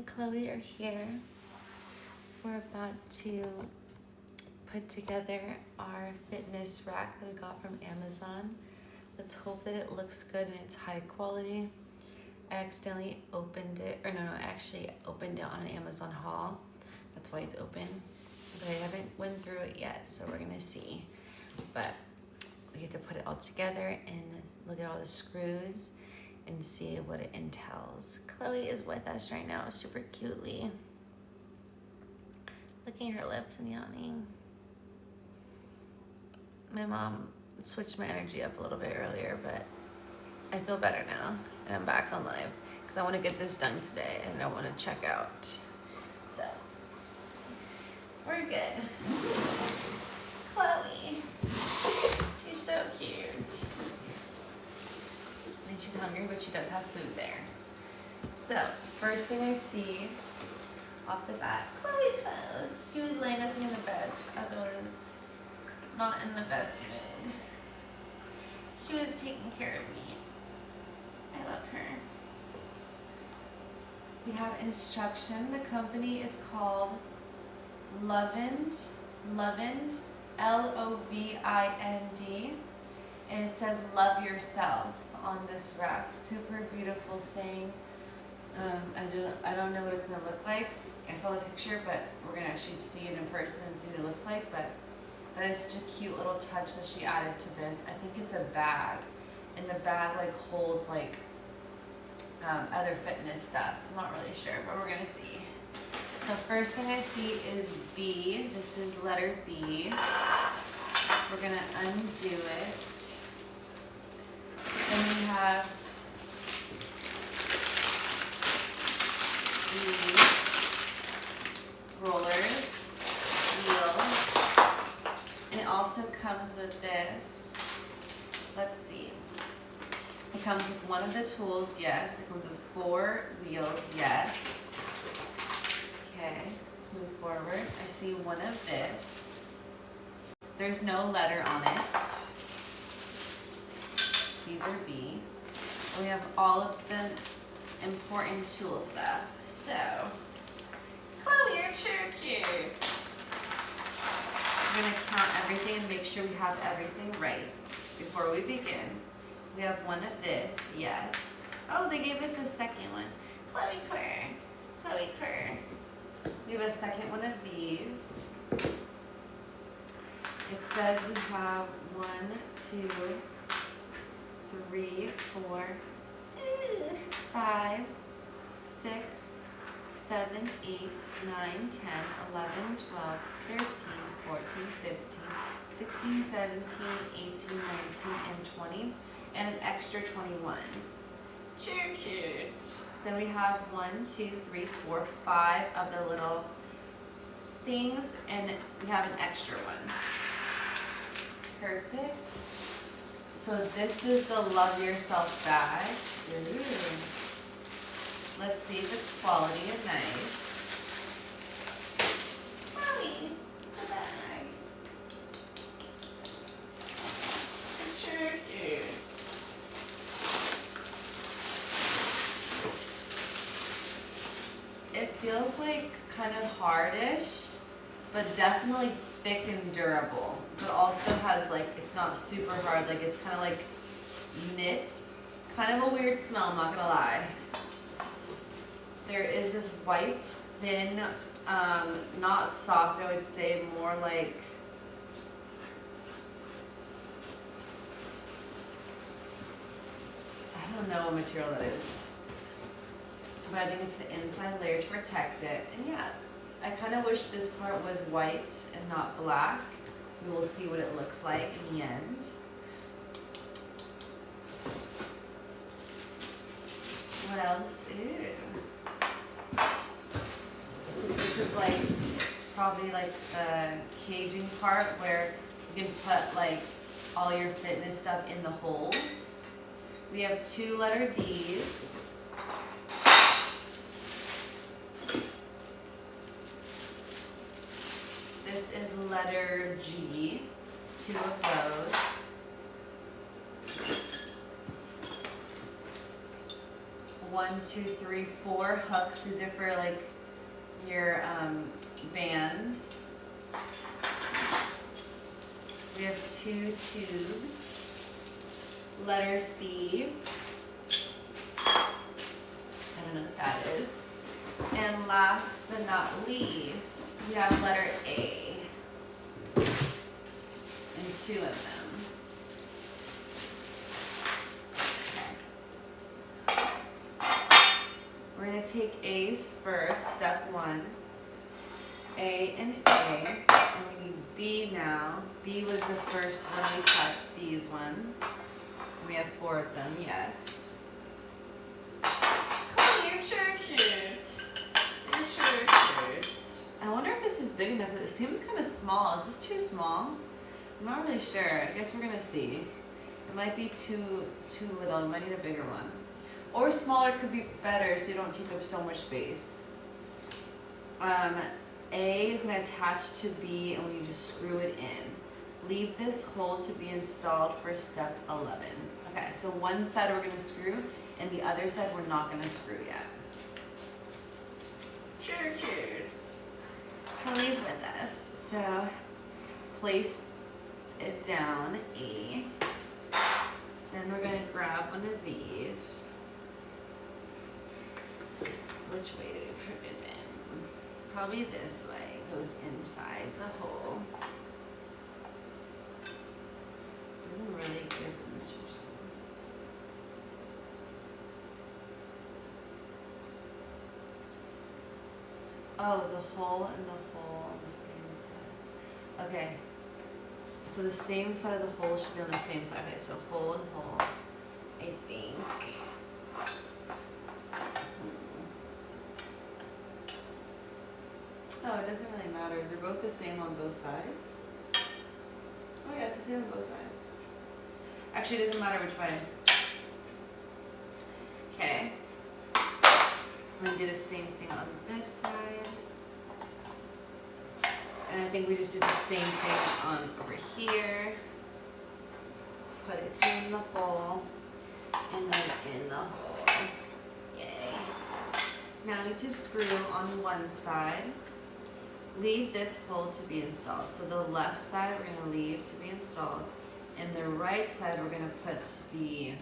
and Chloe are here. We're about to put together our fitness rack that we got from Amazon. Let's hope that it looks good and it's high quality. I accidentally opened it, or no, I actually opened it on an Amazon haul. That's why it's open, but I haven't went through it yet, so we're gonna see. But we get to put it all together and look at all the screws and see what it entails. Chloe is with us right now, super cutely. Licking her lips and yawning. My mom switched my energy up a little bit earlier, but I feel better now, and I'm back on live because I want to get this done today and I don't want to check out. So, we're good. Chloe, she's so cute. I think she's hungry, but she does have food there. So, first thing I see off the bat, Chloe pose. She was laying up in the bed as I was not in the best mood. She was taking care of me. I love her. We have instruction. The company is called Lovind, L-O-V-I-N-D, and it says love yourself on this wrap. Super beautiful saying. I don't know what it's gonna look like. I saw the picture, but we're gonna actually see it in person and see what it looks like. But that is such a cute little touch that she added to this. I think it's a bag, and the bag like holds like other fitness stuff. I'm not really sure, but we're gonna see. So first thing I see is B. This is letter B. We're gonna undo it. Then we have the rollers, wheels, and it also comes with this. Let's see. It comes with one of the tools, yes. It comes with 4 wheels, yes. Okay, let's move forward. I see one of this. There's no letter on it. These are B. And we have all of the important tool stuff. So, Chloe, you're too cute. We're gonna count everything and make sure we have everything right before we begin. We have one of this, yes. Oh, they gave us a second one. Chloe Queer. Chloe Queer. We have a second one of these. It says we have 1, 2, 3, 4, 5, 6, 7, 8, 9, 10, 11, 12, 13, 14, 15, 16, 17, 18, 19, and 20. And an extra 21. Too cute. Then we have 1, 2, 3, 4, 5 of the little things, and we have an extra one. Perfect. So this is the Love Yourself bag. Ooh. Let's see if it's quality and nice. Mommy, the bag. Too cute. It feels like kind of hardish, but definitely thick and durable. But also has like, it's not super hard, like it's kind of like knit. Kind of a weird smell, I'm not gonna lie. There is this white, thin, not soft, I would say more like, I don't know what material that is. But I think it's the inside layer to protect it. And yeah, I kind of wish this part was white and not black. We will see what it looks like in the end. What else? Ew. So this is like, probably like the caging part where you can put like all your fitness stuff in the holes. We have 2 letter D's. This is letter G, 2 of those. 1, 2, 3, 4 hooks. These are for like your bands. We have 2 tubes. Letter C. I don't know what that is. And last but not least, we have letter A. And 2 of them. We're going to take A's first, step 1. A and A. And we need B now. B was the first one we touched, these ones. And we have 4 of them, yes. Oh, you're sure cute. You're sure cute. I wonder if this is big enough. It seems kind of small. Is this too small? I'm not really sure. I guess we're going to see. It might be too little. You might need a bigger one. Or smaller could be better so you don't take up so much space. A is going to attach to B and we just screw it in. Leave this hole to be installed for step 11. Okay, so one side we're going to screw and the other side we're not going to screw yet. Sure cute. Please with us. So place it down, E. Then we're going to grab one of these. Which way do we put it in? Probably this way. It goes inside the hole. Doesn't really give instruction. Oh, the hole and the hole on the same side. Okay. So the same side of the hole should be on the same side. Okay, so hole and hole, I think. Oh, it doesn't really matter. They're both the same on both sides. Oh yeah, it's the same on both sides. Actually, it doesn't matter which way. Okay. I'm gonna do the same thing on this side. And I think we just do the same thing on over here. Put it in the hole. And then in the hole. Yay. Now I need to screw on one side. Leave this hole to be installed. So the left side we're going to leave to be installed. And the right side we're going to put the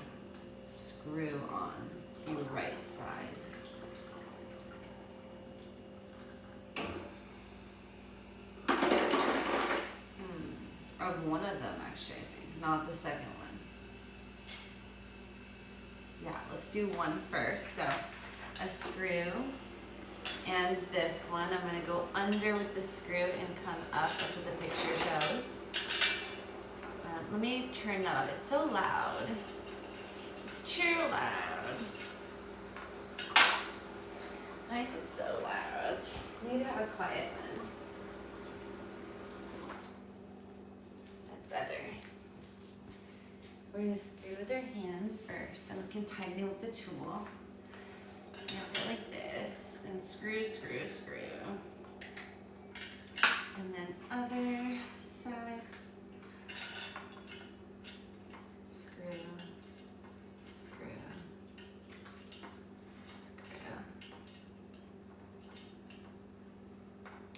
screw on the right side. Of one of them actually, I think, not the second one. Yeah, let's do one first. So a screw. And this one, I'm going to go under with the screw and come up. That's what the picture shows. Let me turn that up. It's so loud. It's too loud. Why is it so loud? I need to have a quiet one. That's better. We're going to screw with our hands first. Then we can tighten it with the tool. Go like this, and screw, screw, screw. And then other side. Screw, screw, screw.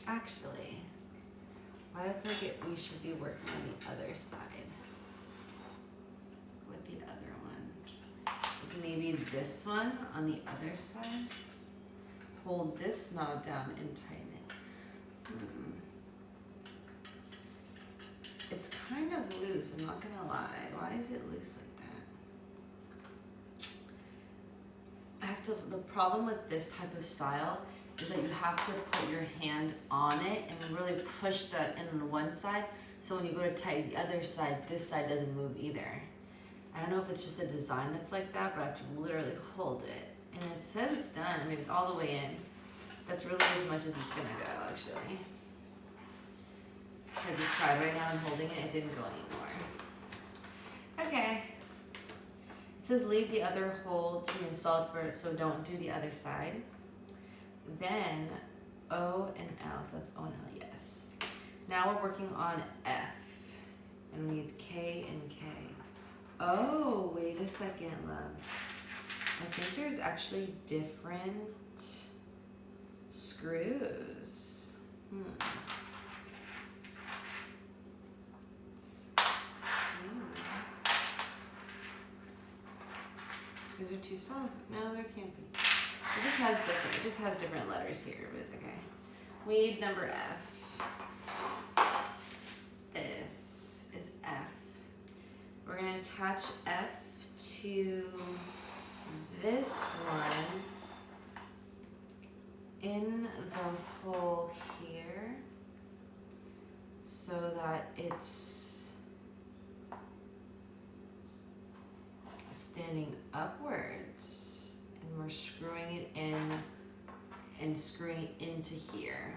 Actually, why do I forget we should be working on the other side with the other one? Maybe this one on the other side. Hold this knob down and tighten it. It's kind of loose, I'm not gonna lie. Why is it loose like that? The problem with this type of style is that you have to put your hand on it and really push that in on one side. So when you go to tighten the other side, this side doesn't move either. I don't know if it's just the design that's like that, but I have to literally hold it. And it says it's done. I mean, it's all the way in. That's really as much as it's gonna go, actually. So I just tried right now and holding it, it didn't go anymore. Okay. It says leave the other hole to be installed first, so don't do the other side. Then O and L, so that's O and L, yes. Now we're working on F. And we need K and K. Oh, wait a second, loves. think there's actually different screws. These are too soft. No, there can't be. It just has different letters here, but it's okay. We need number F. This is F. We're gonna attach F to this one in the hole here so that it's standing upwards, and we're screwing it in and screwing it into here,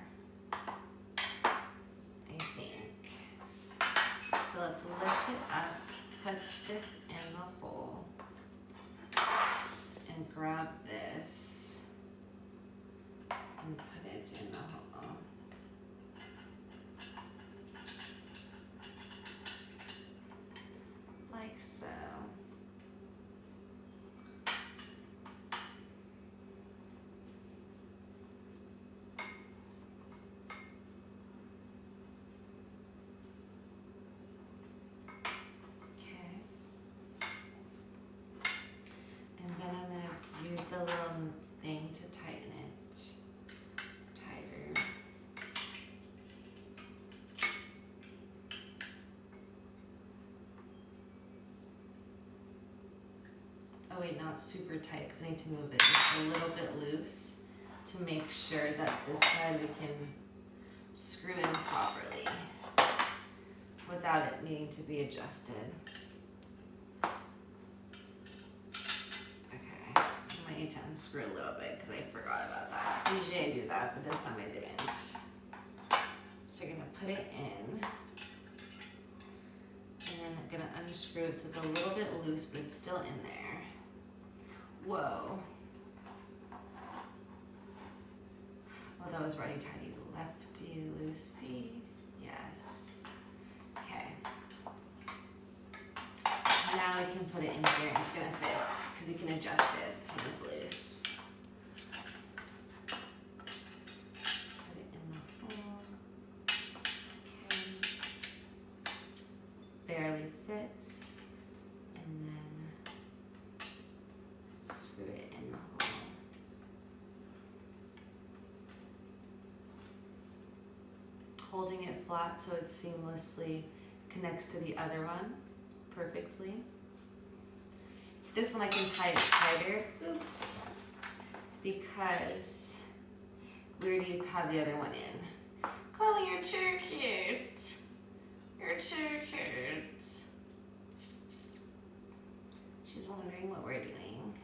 I think. So let's lift it up, put this in the hole, and grab this and put it in the hole. Like so. The little thing to tighten it tighter. Oh wait, not super tight because I need to move it just a little bit loose to make sure that this side we can screw in properly without it needing to be adjusted. I need to unscrew a little bit because I forgot about that. Usually I do that, but this time I didn't. So you're gonna put it in, and then I'm gonna unscrew it so it's a little bit loose, but it's still in there. Whoa. Well, that was righty tighty, lefty loosey. Yes. Okay. Now we can put it in here and it's gonna fit because you can adjust it till it's loose. Put it in the hole. Okay. Barely fits. And then screw it in the hole. Holding it flat so it seamlessly connects to the other one perfectly. This one I can tie it tighter, oops, because we already have the other one in. Chloe, you're too cute. You're too cute. She's wondering what we're doing.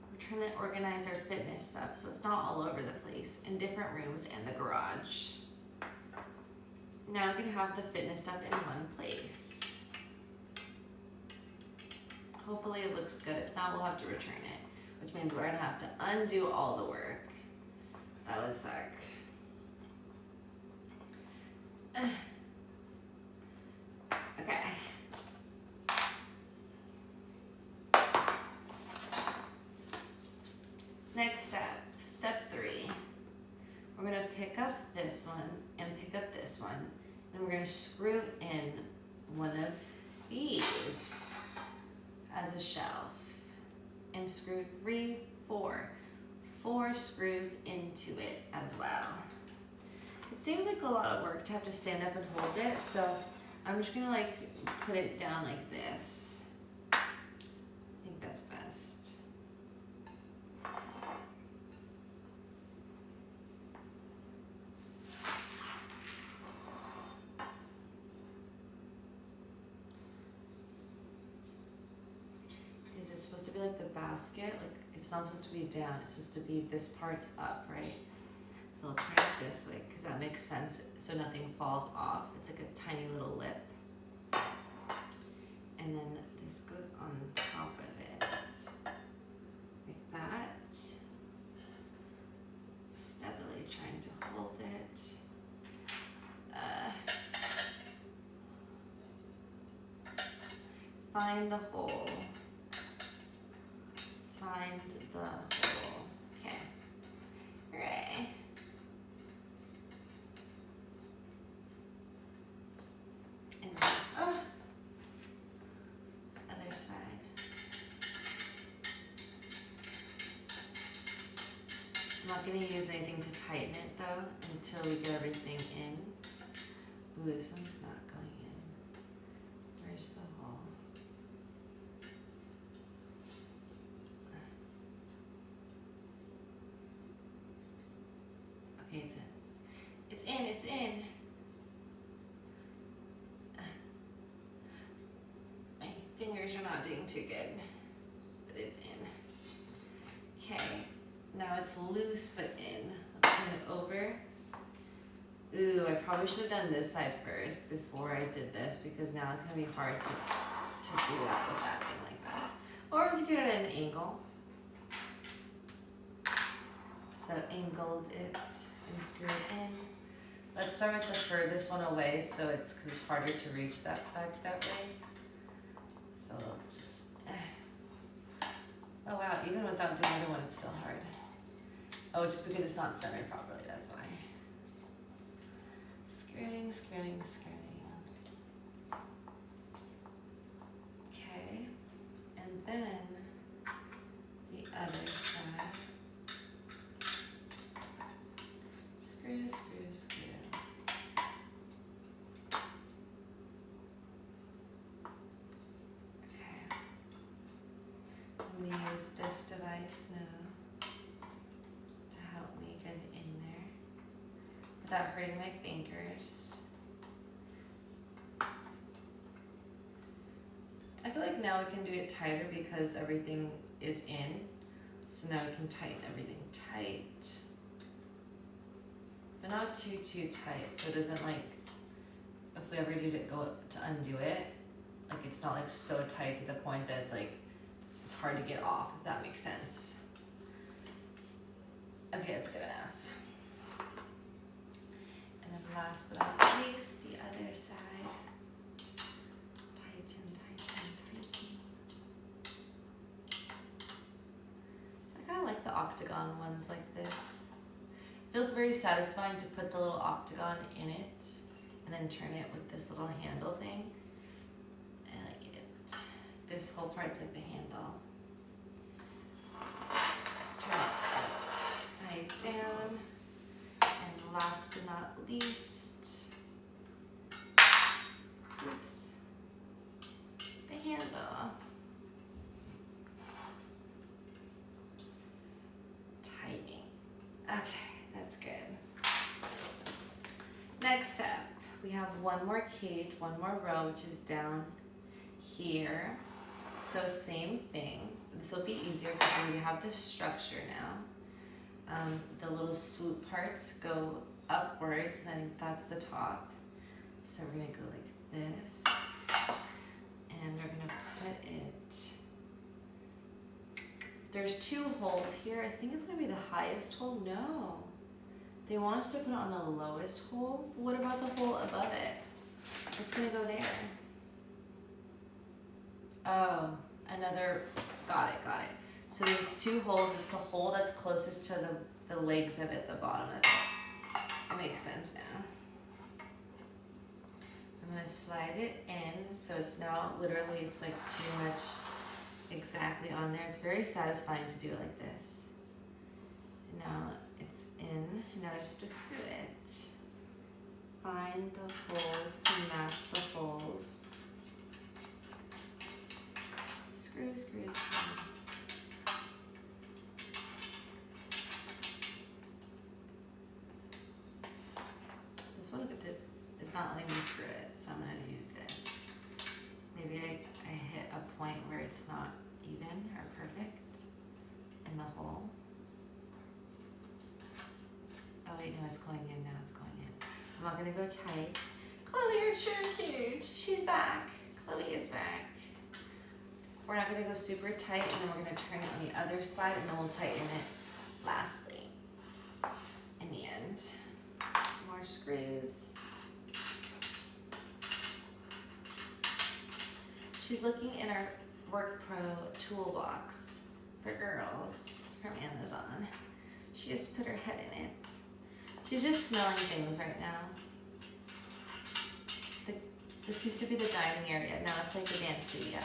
We're trying to organize our fitness stuff so it's not all over the place in different rooms and the garage. Now we can have the fitness stuff in one place. Hopefully it looks good. If not, we'll have to return it, which means we're gonna have to undo all the work. That would suck. Okay. Next step, step 3. We're gonna pick up this one and pick up this one, and we're gonna screw in one of these as a shelf and screw 4 screws into it as well. It seems like a lot of work to have to stand up and hold it, so I'm just gonna like put it down like this. I think that's best. Supposed to be like the basket, like it's not supposed to be down, it's supposed to be this part's up, right? So let's try it this way because that makes sense so nothing falls off. It's like a tiny little lip. And then this goes on top of it, like that. Steadily trying to hold it. Find the hole. find the hole. Okay. Hooray. And other side. I'm not going to use anything to tighten it though until we get everything in. Ooh, this one's not going in. Where's the hole? Okay, it's in. It's in, it's in. My fingers are not doing too good, but it's in. Okay, now it's loose but in. Let's turn it over. Ooh, I probably should have done this side first before I did this because now it's gonna be hard to do that with that thing like that. Or we could do it at an angle. So angled it and screw it in. Let's start with the furthest one away so because it's harder to reach that back that way. So let's just, oh wow, even without the other one it's still hard. Oh, just because it's not centered properly, that's why. Screwing, screwing, screwing. Okay, and then the other side. Screw, screw, screw. Okay. I'm gonna use this device now to help me get it in there without hurting my fingers. I feel like now we can do it tighter because everything is in. So now we can tighten everything tight. But not too tight, so it doesn't like, if we ever do go to undo it, like it's not like so tight to the point that it's like, it's hard to get off, if that makes sense. Okay, that's good enough. And then last but not least, the other side. Tighten, tighten, tighten. I kind of like the octagon ones like this. Feels very satisfying to put the little octagon in it and then turn it with this little handle thing. I like it. This whole part's like the handle. Let's turn it upside down. And last but not least, oops, the handle. Tightening. Okay. That's good. Next up, we have one more cage, one more row, which is down here. So same thing. This will be easier because we have this structure now. The little swoop parts go upwards, and I think that's the top. So we're gonna go like this, and we're gonna put it. There's two holes here. I think it's gonna be the highest hole. No. They want us to put it on the lowest hole. What about the hole above it? It's gonna go there. Oh, another, got it. So there's two holes. It's the hole that's closest to the legs of it, the bottom of it. It makes sense now. I'm gonna slide it in, so it's now literally, it's like pretty much exactly on there. It's very satisfying to do it like this. And now it's in. Now I just have to screw it. Find the holes to match the holes. Screw, screw, screw. This one it's not letting me screw it, so I'm going to use this. Maybe I hit a point where it's not even or perfect in the hole. Oh wait, no, it's going in now, it's going in. I'm not gonna go tight. Chloe, you're sure cute. She's back. Chloe is back. We're not gonna go super tight, and then we're gonna turn it on the other side, and then we'll tighten it lastly in the end. More screws. She's looking in our Work Pro toolbox for girls from Amazon. She just put her head in it. She's just smelling things right now. This used to be the dining area. Now it's like the dance studio.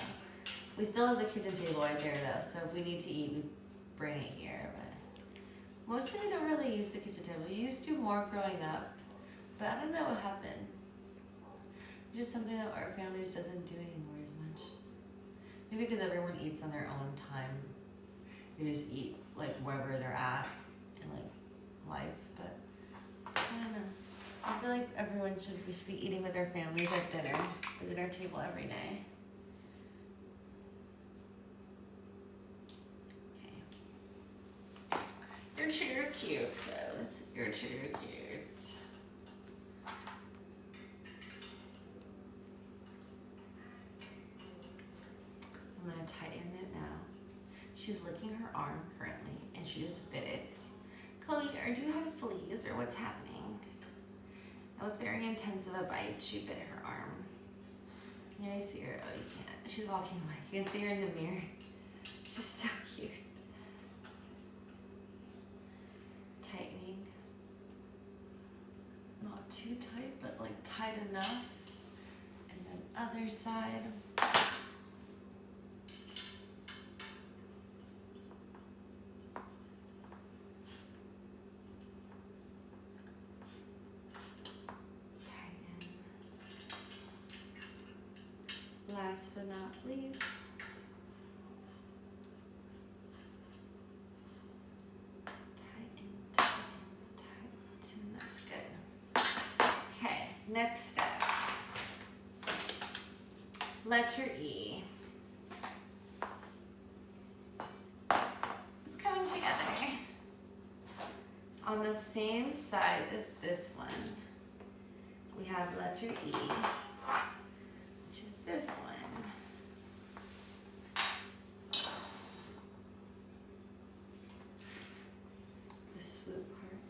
We still have the kitchen table right there though, so if we need to eat, we bring it here. But mostly we don't really use the kitchen table. We used to more growing up, but I don't know what happened. It's just something that our family just doesn't do anymore as much. Maybe because everyone eats on their own time. They just eat like wherever they're at in like life, but I don't know. I feel like we should be eating with their families at dinner, the dinner table every day. Okay. You're too cute, Rose. You're too cute. I'm gonna tighten it now. She's licking her arm currently, and she just bit it. Chloe, do you have fleas or what's happening? That was very intense of a bite. She bit her arm. Can you guys see her? Oh, you can't. She's walking away. You can see her in the mirror. She's so cute. Tightening. Not too tight, but like tight enough. And then other side. Last but not least, tighten, that's good. Okay, next step. Letter E. It's coming together. On the same side as this one, we have letter E, which is this one. The swoop part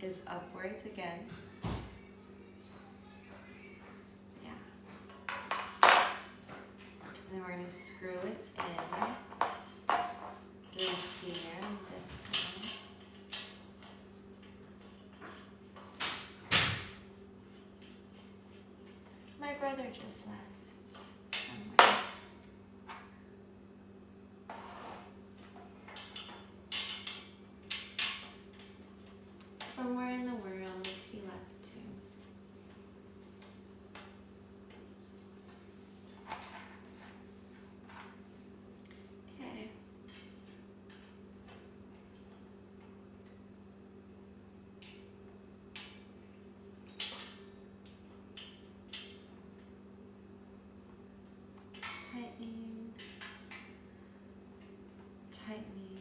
is upwards again. Yeah. And then we're going to screw it in through here and this one. My brother just left somewhere. Somewhere in the world he left to. Okay. Tightening, tightening.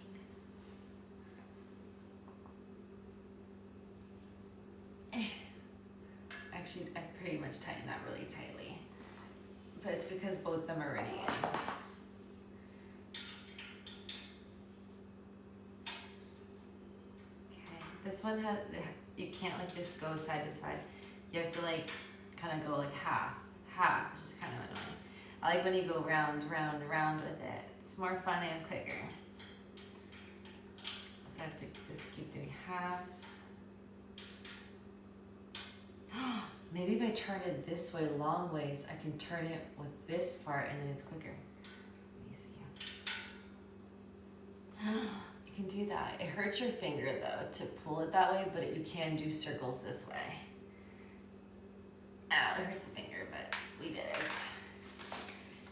Actually, I pretty much tightened that really tightly, but it's because both of them are already in. Okay, this one has, you can't like just go side to side. You have to like kind of go like half, which is kind of annoying. I like when you go round with it. It's more fun and quicker. So I have to just keep doing halves. Maybe if I turn it this way, long ways, I can turn it with this part and then it's quicker. Let me see. You can do that. It hurts your finger though to pull it that way, but you can do circles this way. Ow, it hurts the finger, but we did it.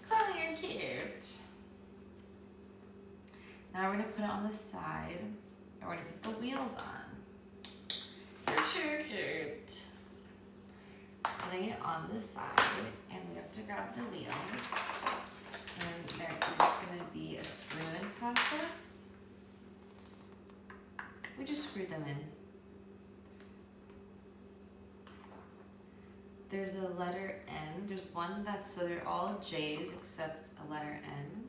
Chloe, you're cute. Now we're gonna put it on the side and we're gonna put the wheels on. You're too cute. Putting it on the side, and we have to grab the wheels. And there is going to be a screw-in process. We just screwed them in. There's a letter N. There's one that's, so they're all J's except a letter N.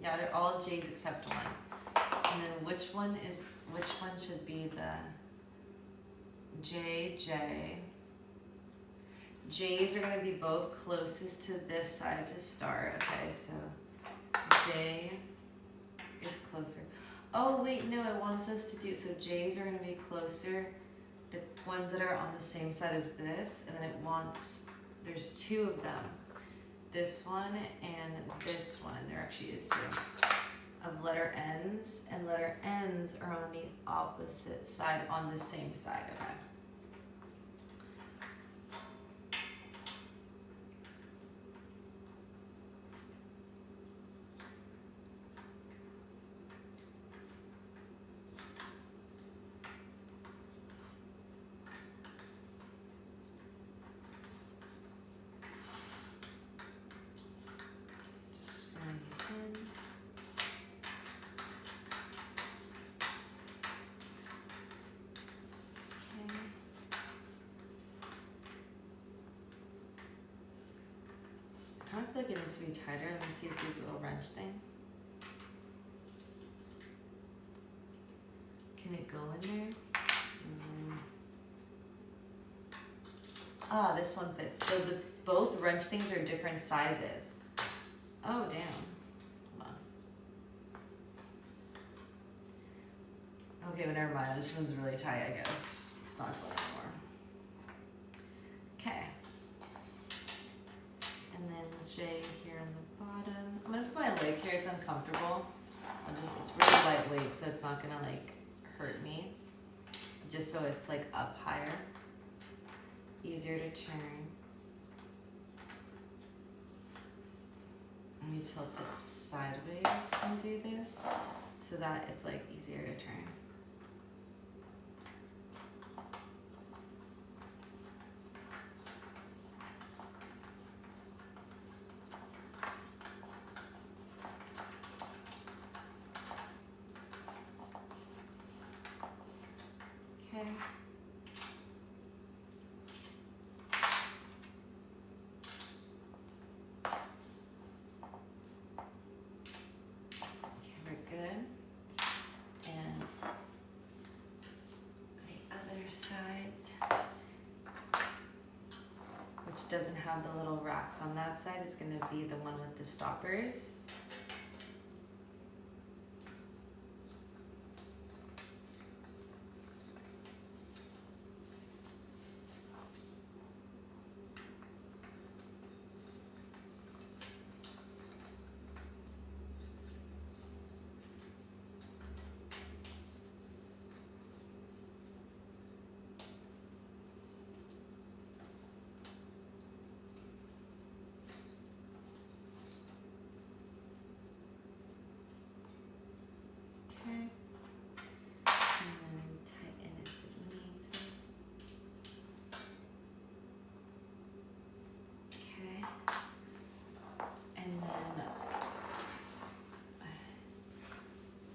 Yeah, they're all J's except one. And then which one should be the JJ? J's are gonna be both closest to this side to start. Okay, so J is closer. Oh wait, no, it wants us to do, so J's are gonna be closer, the ones that are on the same side as this, and then it wants, there's two of them. This one and this one, there actually is two, of letter N's, and letter N's are on the opposite side, on the same side, okay. Just scrolling it in. I kind of feel like it needs to be tighter. Let me see if there's a little wrench thing. Can it go in there? Ah, this one fits. So the both wrench things are different sizes. Oh, damn. Hold on. Okay, but never mind. This one's really tight, I guess. It's not going anymore. Okay. And then J here on the bottom. I'm gonna put my leg here, it's uncomfortable. It's really lightweight, so it's not gonna like hurt me. Just so it's like up higher. Easier to turn. Let me tilt it sideways and do this so that it's like easier to turn. Okay. We're good. And the other side, which doesn't have the little racks on that side, is going to be the one with the stoppers.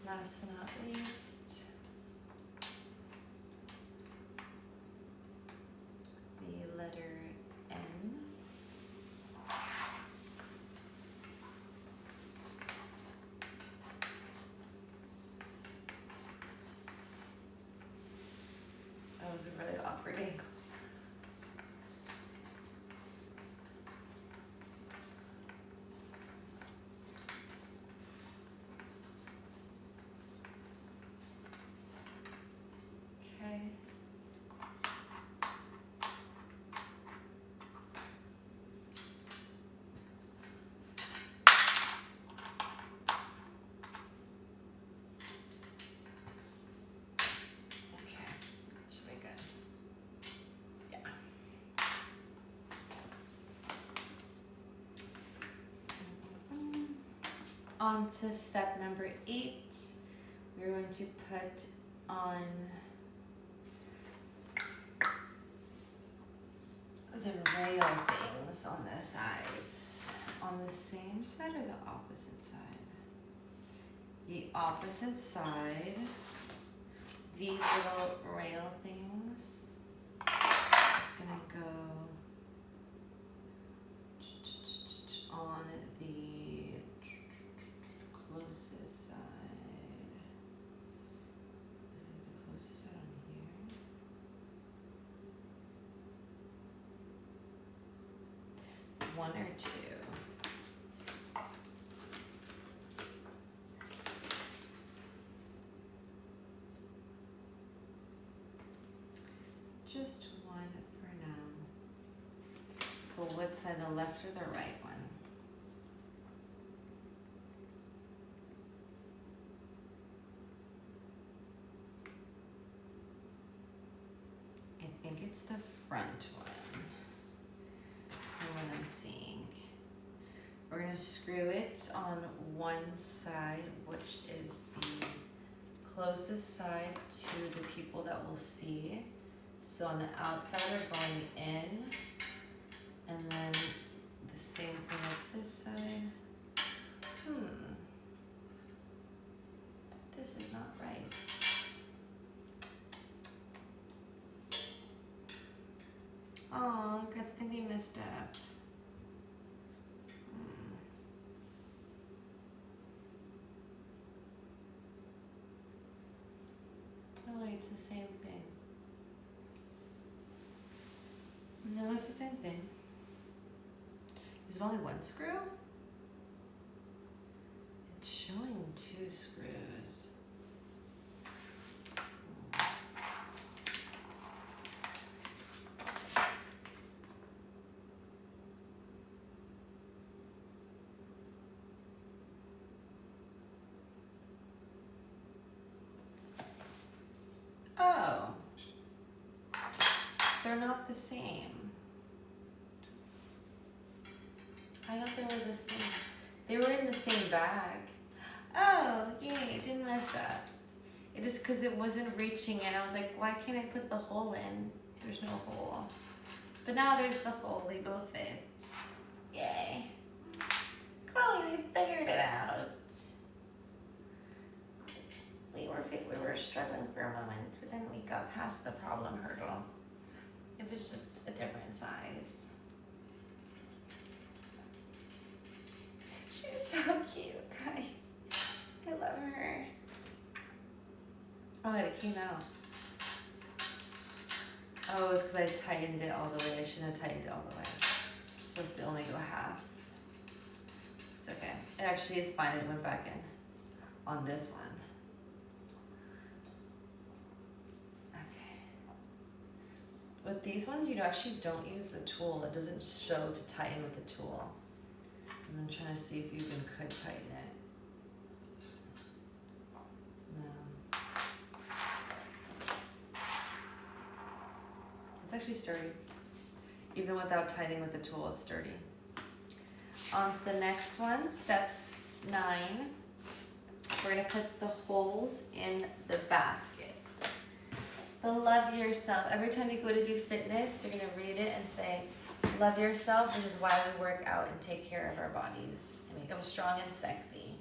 Last but not least, the letter N. That was a really awkward angle. On to step number 8. We're going to put on the rail things on the sides. On the same side or the opposite side? The opposite side. These little rail things. It's gonna go on the closest side. Is it the closest side on here? one or two? Just one for now. But what side, the left or the right one? I think it's the front one. From what I'm seeing. We're gonna screw it on one side, which is the closest side to the people that will see. So on the outside we're going in, and then the same thing with this side. This is not right. Oh, because I think we messed up. Oh wait, it's the same thing. No, it's the same thing. Is it only one screw? It's showing two screws. Oh, they're not the same. I thought they were the same. They were in the same bag. Oh, yay, it didn't mess up. It is because it wasn't reaching in. I was like, why can't I put the hole in? There's no hole. But now there's the hole, they both fit. Yay. Chloe, we figured it out. We were struggling for a moment, but then we got past the problem hurdle. It was just a different size. She's so cute, guys. I love her. Oh, it came out. Oh, it's because I tightened it all the way. I shouldn't have tightened it all the way. It's supposed to only go half. It's okay. It actually is fine. It went back in on this one. Okay. With these ones, you actually don't use the tool. It doesn't show to tighten with the tool. I'm trying to see if you even could tighten it. No. It's actually sturdy. Even without tightening with the tool, it's sturdy. On to the next one, step 9. We're gonna put the holes in the basket. The love yourself. Every time you go to do fitness, you're gonna read it and say, love yourself. This is why we work out and take care of our bodies and become strong and sexy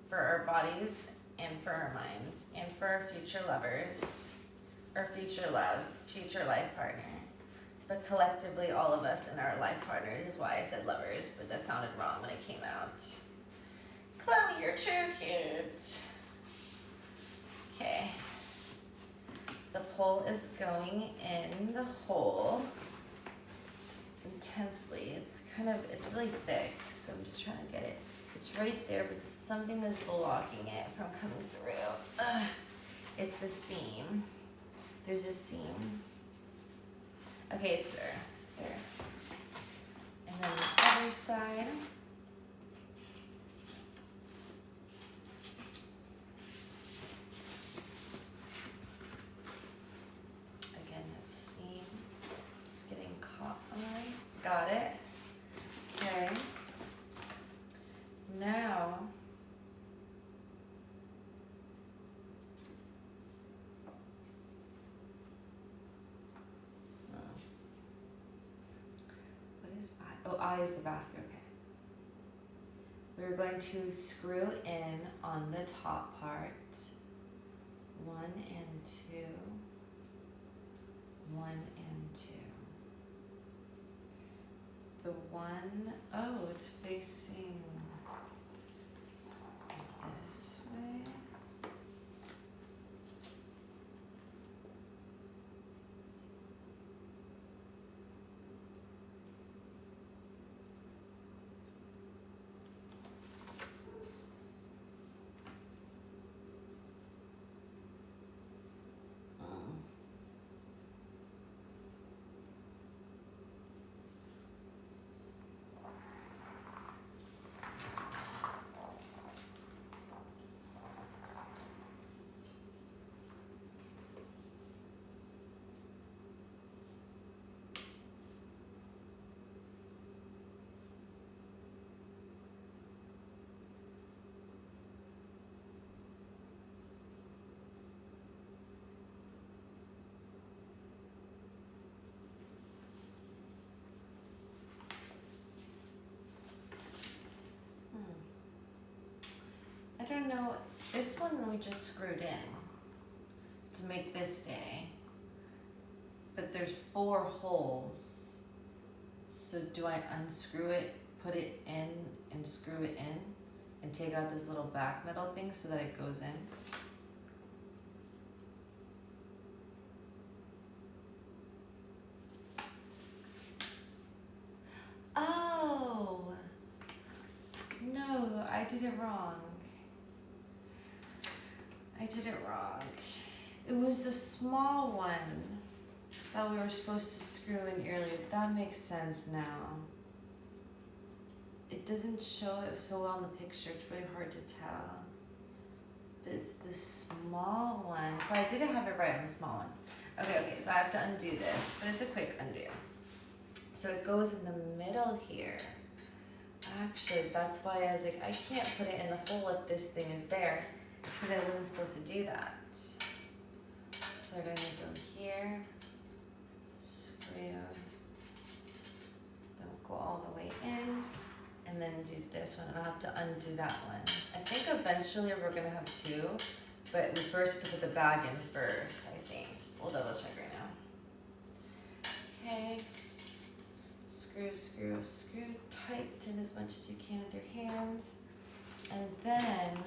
for our bodies and for our minds and for our future lovers, our future love, future life partner. But collectively, all of us and our life partners is why I said lovers, but that sounded wrong when it came out. Chloe, you're too cute. Okay. The pole is going in the hole intensely. It's really thick, so I'm just trying to get it. It's right there, but something is blocking it from coming through. It's the seam. There's a seam. Okay, it's there. It's there. And then the other side. Again, that seam. It's getting caught on. Got it. Okay. Now, what is I? Oh, I is the basket, okay. We're going to screw in on the top part. 1 and 2. 1 and 2. The one, oh, it's facing this way. I don't know, this one we just screwed in to make this stay. But there's 4 holes. So do I unscrew it, put it in, and screw it in, and take out this little back metal thing so that it goes in? Oh, no, I did it wrong. I did it wrong. It was the small one that we were supposed to screw in earlier. That makes sense now. It doesn't show it so well in the picture. It's really hard to tell. But it's the small one. So I didn't have it right on the small one. Okay, so I have to undo this, but it's a quick undo. So it goes in the middle here. Actually, that's why I was like, I can't put it in the hole if this thing is there, because I wasn't supposed to do that. So we're going to go here, screw, don't go all the way in, and then do this one, and I'll have to undo that one. I think eventually we're going to have 2, but we first have to put the bag in first, I think. We'll double check right now. Okay. Screw, screw, screw tight in as much as you can with your hands. And then,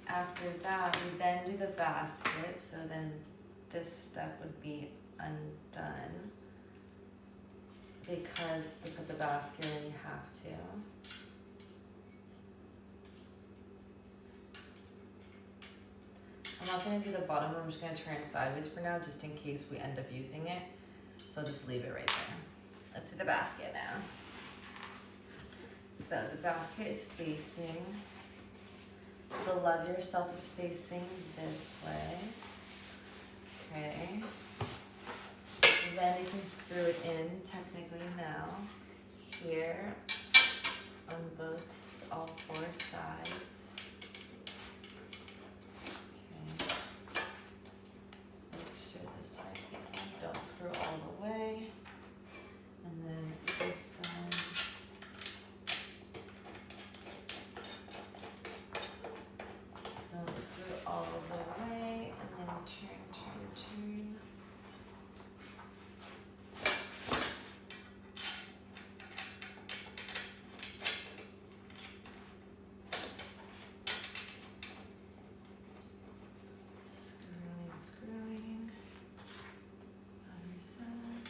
after that, we then do the basket. So then this step would be undone. Because to put the basket in, you have to. I'm not going to do the bottom one. I'm just going to turn it sideways for now, just in case we end up using it. So I'll just leave it right there. Let's do the basket now. So the basket is facing, the love yourself is facing this way. Okay. Then you can screw it in technically now. Here on all 4 sides. Okay. Make sure this side don't screw all the way. And then this side. Don't screw all the way. And then turn, turn, turn. Screwing, screwing. Other side.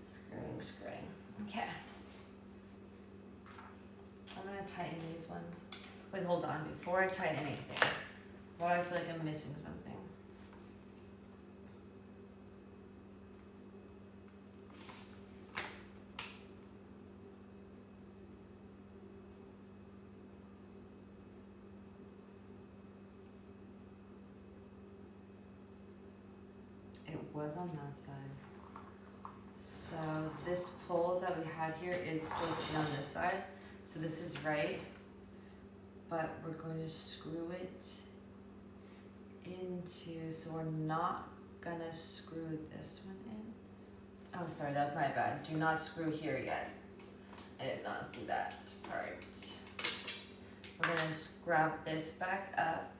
Screwing, screwing. Okay. I'm gonna tighten these ones. Wait, hold on. Before I tighten anything, why do I feel like I'm missing something? It was on that side. So this pole that we had here is supposed to be on this side. So this is right, but we're going to screw it into, so we're not gonna screw this one in. Oh, sorry, that's my bad. Do not screw here yet. I did not see that part. We're gonna just grab this back up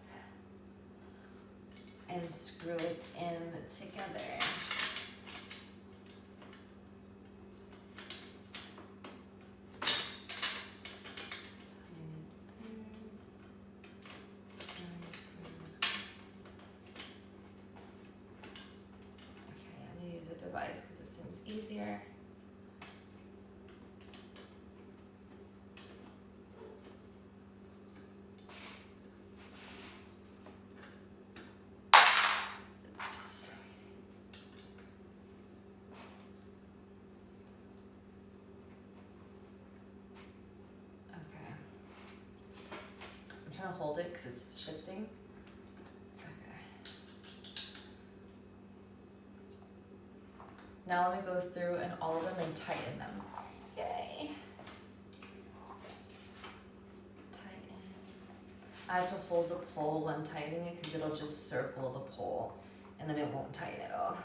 and screw it in together. Device because it seems easier. Oops. Okay. I'm trying to hold it because it's shifting. Now let me go through and all of them and tighten them. Yay. Tighten. I have to hold the pole when tightening it because it'll just circle the pole and then it won't tighten at all.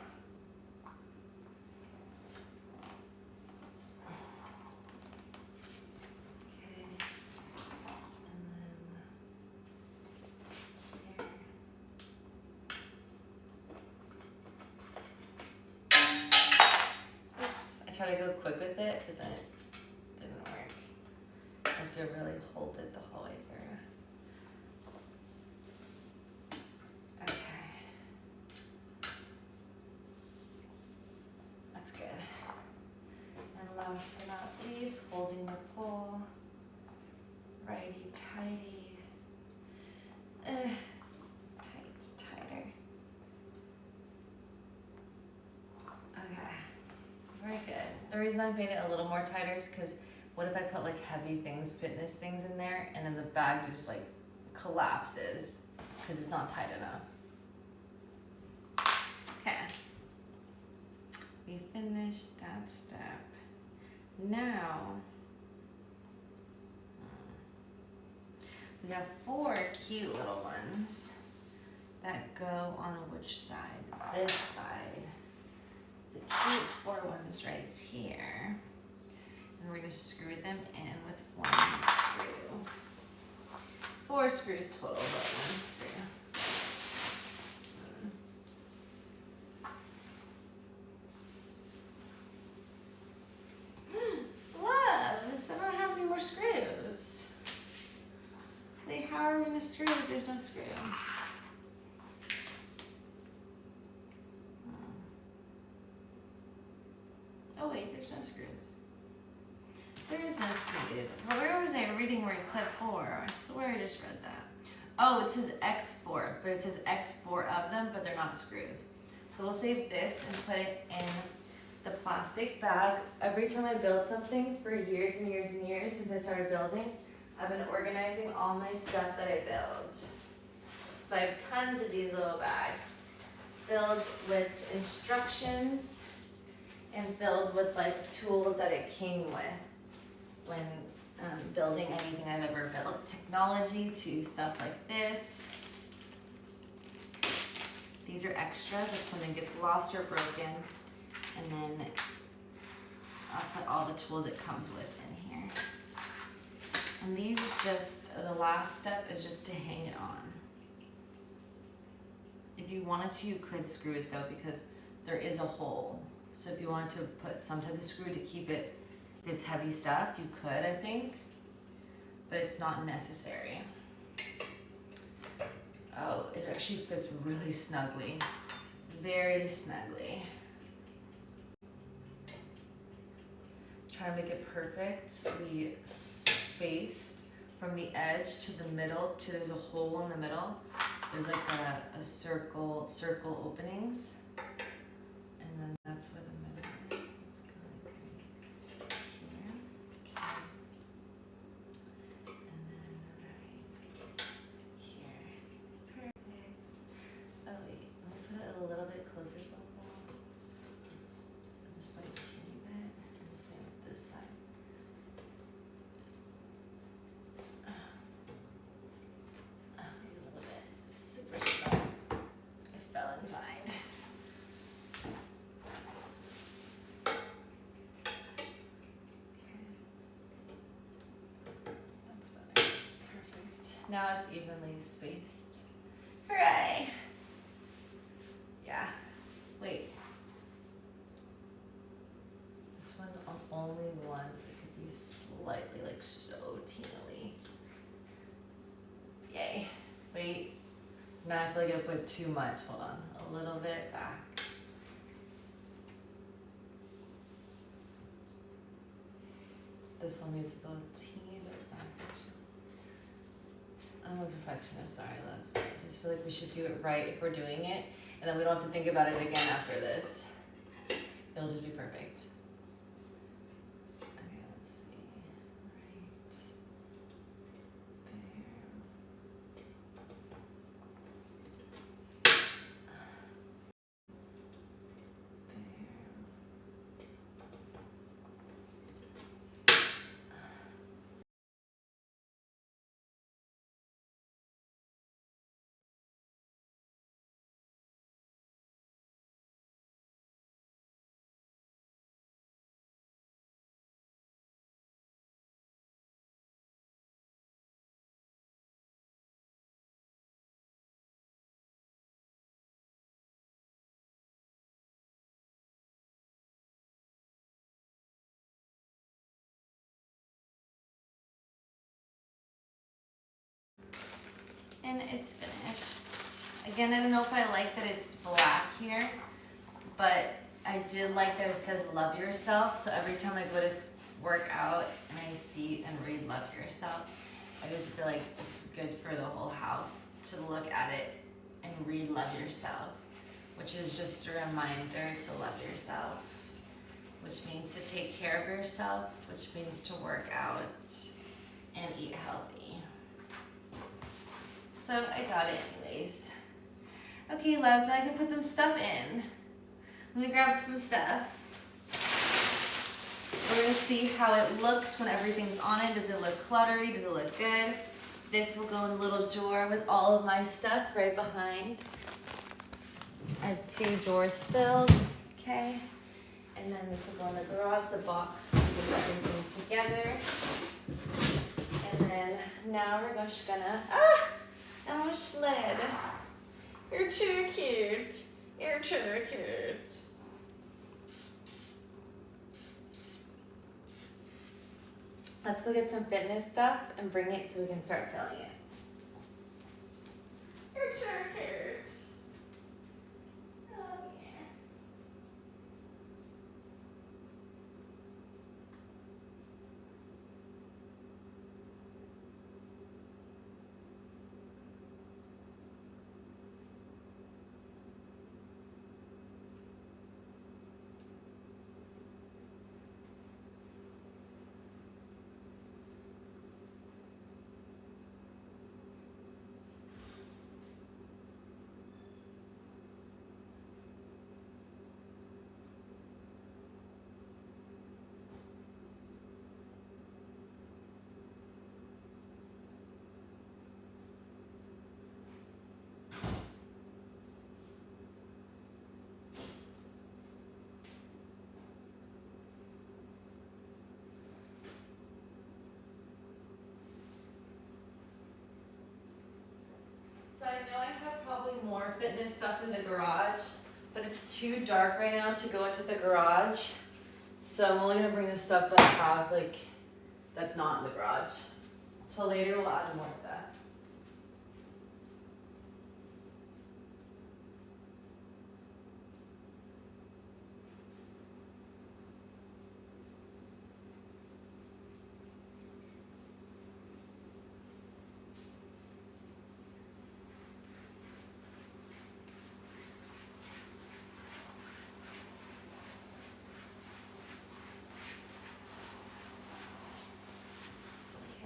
try to go quick with it, but then it didn't work. I have to really hold it the whole way through. Okay. That's good. And last but not least, holding the pole. Righty tighty. Tighter. Okay, very good. The reason I made it a little more tighter is because what if I put like heavy things, fitness things in there, and then the bag just like collapses because it's not tight enough. Okay, we finished that step. Now, we have 4 cute little ones that go on which side? This side. The cute 4 ones right here. And we're gonna screw them in with 1 screw. 4 screws total, but 1 screw. Loves, I don't have any more screws. Wait, how are we gonna screw if there's no screw? Oh wait, there's no screws. There is no screw. Where was I reading where it said 4? I swear I just read that. Oh, it says X4, but it says X4 of them, but they're not screws. So we'll save this and put it in the plastic bag. Every time I build something for years and years and years since I started building, I've been organizing all my stuff that I build. So I have tons of these little bags filled with instructions and filled with like tools that it came with when building anything I've ever built. Technology to stuff like this. These are extras if something gets lost or broken. And then I'll put all the tools it comes with in here. And these just, the last step is just to hang it on. If you wanted to, you could screw it though, because there is a hole. So if you wanted to put some type of screw to keep it, if it's heavy stuff, you could, I think, but it's not necessary. Oh, it actually fits really snugly, very snugly. Try to make it perfect. We spaced from the edge to the middle to there's a hole in the middle. There's like a circle openings, and then that's where the middle is. Let's go like here, okay, and then right here. Perfect. Oh wait, let me put it a little bit closer to the wall. Just by a teeny bit, and the same with this side. Wait a little bit. It's super stuck. It fell inside. Okay. That's better. Perfect. Now it's evenly spaced. Hooray! Yeah. Wait. This one, I'm only one. It could be slightly like so teenily. Yay. Wait. Now I feel like I put too much. Hold on. A little bit back. This one needs to go a teeny bit back, actually. I'm a perfectionist, sorry, loves. I just feel like we should do it right if we're doing it, and then we don't have to think about it again after this. It'll just be perfect. and it's finished. Again, I don't know if I like that it's black here, but I did like that it says love yourself. So every time I go to work out and I see and read love yourself, I just feel like it's good for the whole house to look at it and read love yourself, which is just a reminder to love yourself, which means to take care of yourself, which means to work out and eat healthy. So I got it anyways. Okay, loves, now I can put some stuff in. Let me grab some stuff. We're gonna see how it looks when everything's on it. Does it look cluttery? Does it look good? This will go in a little drawer with all of my stuff right behind. I have 2 drawers filled, okay? And then this will go in the garage, the box will put everything together. And then now we're just gonna, I almost slid. You're too cute. You're too cute. Let's go get some fitness stuff and bring it so we can start filling it. You're too cute. Oh yeah. So I know I have probably more fitness stuff in the garage, but it's too dark right now to go into the garage. So I'm only gonna bring the stuff that I have, like, that's not in the garage. Till later we'll add more stuff.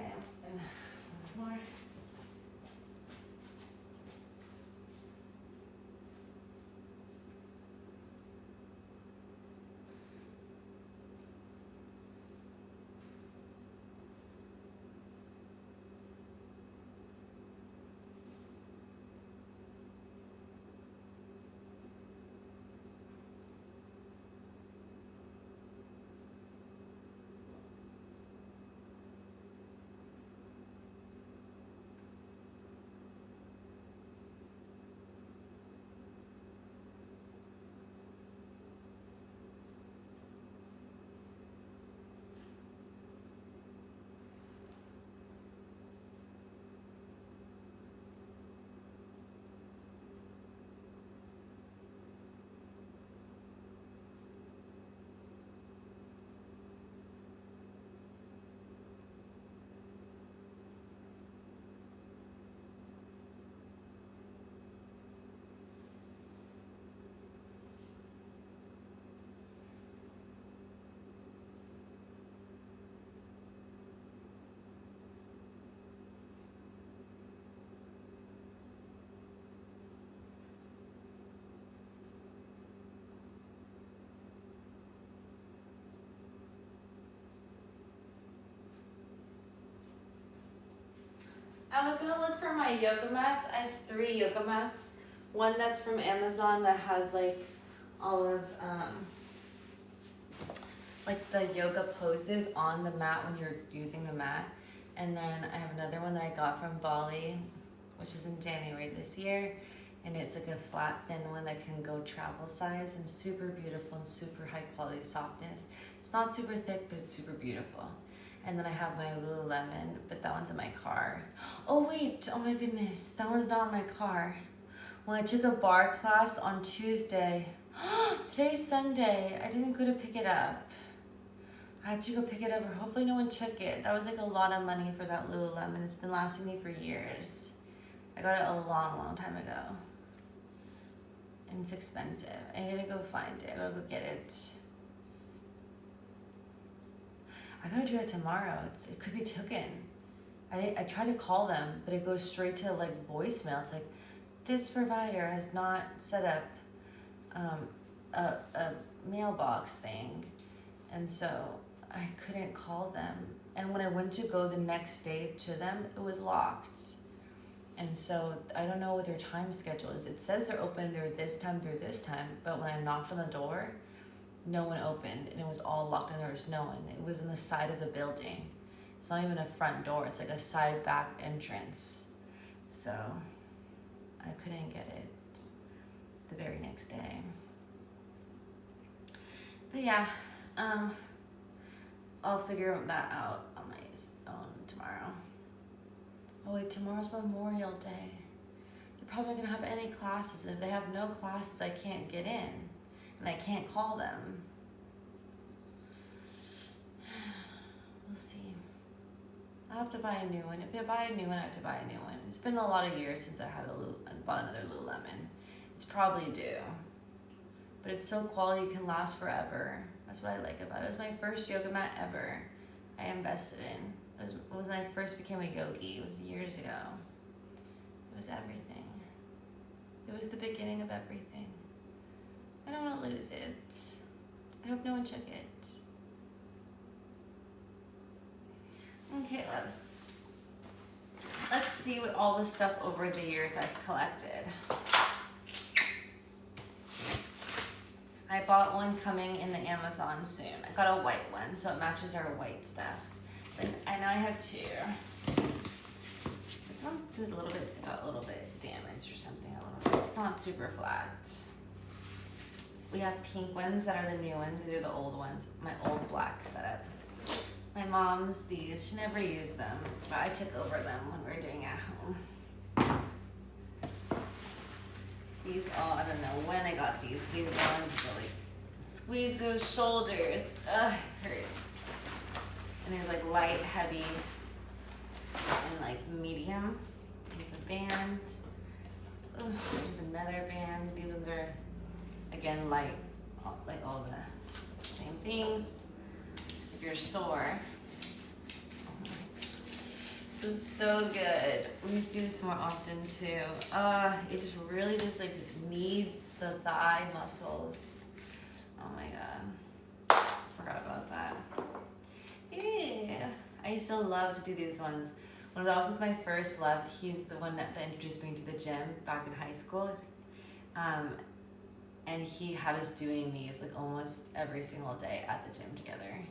Okay, and one more. I was gonna look for my yoga mats. I have 3 yoga mats. One that's from Amazon that has like all of like the yoga poses on the mat when you're using the mat. And then I have another one that I got from Bali, which is in January this year. And it's like a flat, thin one that can go travel size and super beautiful and super high quality softness. It's not super thick, but it's super beautiful. And then I have my Lululemon, but that one's in my car. Oh wait, oh my goodness, that one's not in my car. When I took a bar class on Tuesday, today's Sunday, I didn't go to pick it up. I had to go pick it up, or hopefully no one took it. That was like a lot of money for that Lululemon. It's been lasting me for years. I got it a long, long time ago. And it's expensive. I gotta go find it. I gotta go get it. I gotta do that tomorrow. It could be taken. I tried to call them, but it goes straight to like voicemail. It's like, this provider has not set up a mailbox thing. And so I couldn't call them. And when I went to go the next day to them, it was locked. And so I don't know what their time schedule is. It says they're open through this time, but when I knocked on the door, no one opened, and it was all locked and there was no one. It was in the side of the building. It's not even a front door, it's like a side back entrance. So I couldn't get it the very next day. But yeah, I'll figure that out on my own tomorrow. Oh wait, tomorrow's Memorial Day. They're probably gonna have any classes, and if they have no classes, I can't get in, and I can't call them. We'll see. I'll have to buy a new one. If I buy a new one, I have to buy a new one. It's been a lot of years since I bought another Lululemon. It's probably due. But it's so quality, it can last forever. That's what I like about it. It was my first yoga mat ever I invested in. It was when I first became a yogi. It was years ago. It was everything. It was the beginning of everything. I don't want to lose it. I hope no one took it. Okay, loves. Let's see what all the stuff over the years I've collected. I bought one coming in the Amazon soon. I got a white one, so it matches our white stuff. But I know I have two. This one's got a little bit damaged or something. It's not super flat. We have pink ones that are the new ones. These are the old ones. My old black setup. My mom's these. She never used them, but I took over them when we were doing it at home. These all, I don't know when I got these. These are the ones that like squeeze those shoulders. Ugh, it hurts. And there's like light, heavy, and like medium. The band. Ugh, another band. These ones are again light, like all the same things. If you're sore. It's so good. We need to do this more often too. It just really just like needs the thigh muscles. Oh my god. Forgot about that. Yeah. I used to love to do these ones. When I was with my first love, he's the one that introduced me to the gym back in high school. And he had us doing these like almost every single day at the gym together.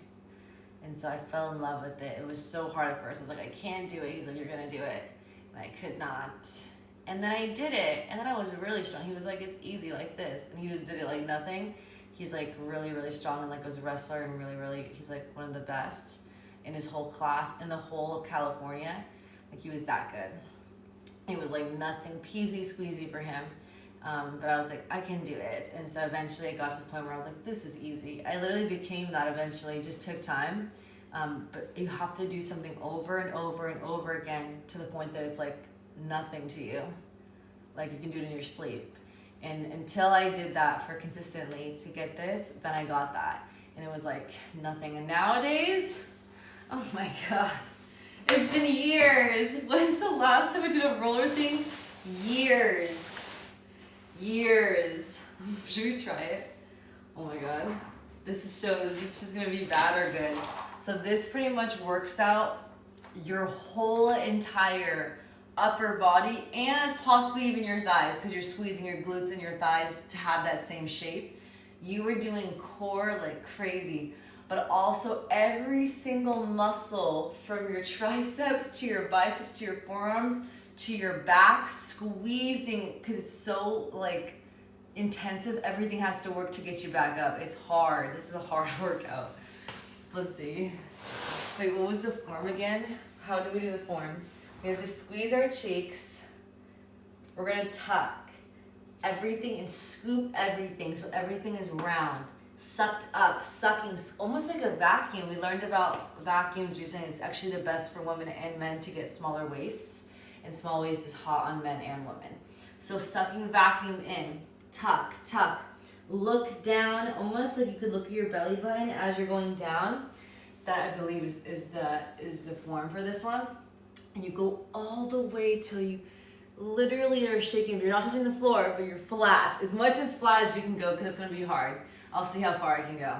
And so I fell in love with it. It was so hard at first. I was like, I can't do it. He's like, you're gonna do it. And I could not. And then I did it. And then I was really strong. He was like, it's easy like this. And he just did it like nothing. He's like really, really strong and like was a wrestler and really, he's like one of the best in his whole class, in the whole of California. Like he was that good. It was like nothing, peasy squeezy for him. But I was like, I can do it. And so eventually I got to the point where I was like, this is easy. I literally became that eventually. It just took time. But you have to do something over and over and over again to the point that it's like nothing to you. Like you can do it in your sleep. And until I did that for consistently to get this, then I got that. And it was like nothing. And nowadays, oh my God, it's been years. When's the last time I did a roller thing? Years. Should we try it? Oh my god. This is gonna be bad or good. So this pretty much works out your whole entire upper body and possibly even your thighs because you're squeezing your glutes and your thighs to have that same shape. You were doing core like crazy, but also every single muscle from your triceps to your biceps to your forearms to your back, squeezing, because it's so like intensive. Everything has to work to get you back up. It's hard. This is a hard workout. Let's see. Wait, what was the form again? How do we do the form? We have to squeeze our cheeks. We're gonna tuck everything and scoop everything so everything is round, sucked up, sucking, almost like a vacuum. We learned about vacuums recently. It's actually the best for women and men to get smaller waists, and small waist is hot on men and women. So sucking vacuum in, tuck, tuck, look down, almost like you could look at your belly button as you're going down. That I believe is the form for this one. And you go all the way till you literally are shaking. You're not touching the floor, but you're flat. As much as flat as you can go, because it's gonna be hard. I'll see how far I can go.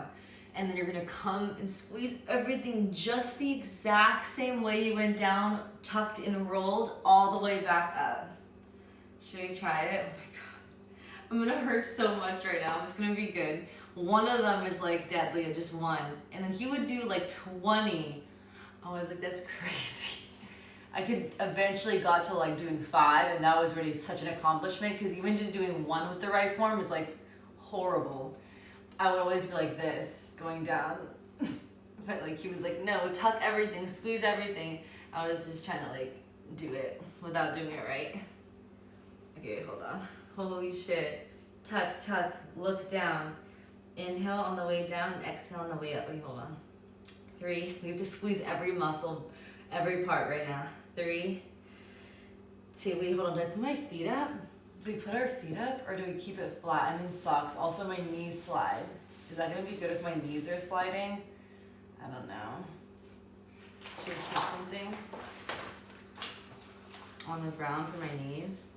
And then you're gonna come and squeeze everything just the exact same way you went down, tucked and rolled all the way back up. Should we try it? Oh my God. I'm gonna hurt so much right now. It's gonna be good. One of them is like deadly, just one. And then he would do like 20. I was like, that's crazy. I could eventually got to like doing 5, and that was really such an accomplishment, because even just doing 1 with the right form is like horrible. I would always be like this, going down. But like he was like, no, tuck everything, squeeze everything. I was just trying to like do it without doing it right. Okay, hold on. Holy shit. Tuck, tuck, look down. Inhale on the way down and exhale on the way up. Wait, hold on. 3, we have to squeeze every muscle, every part right now. 3, 2, wait, hold on. Do I put my feet up? Do we put our feet up or do we keep it flat? I'm in socks. Also, my knees slide. Is that going to be good if my knees are sliding? I don't know. Should we put something on the ground for my knees?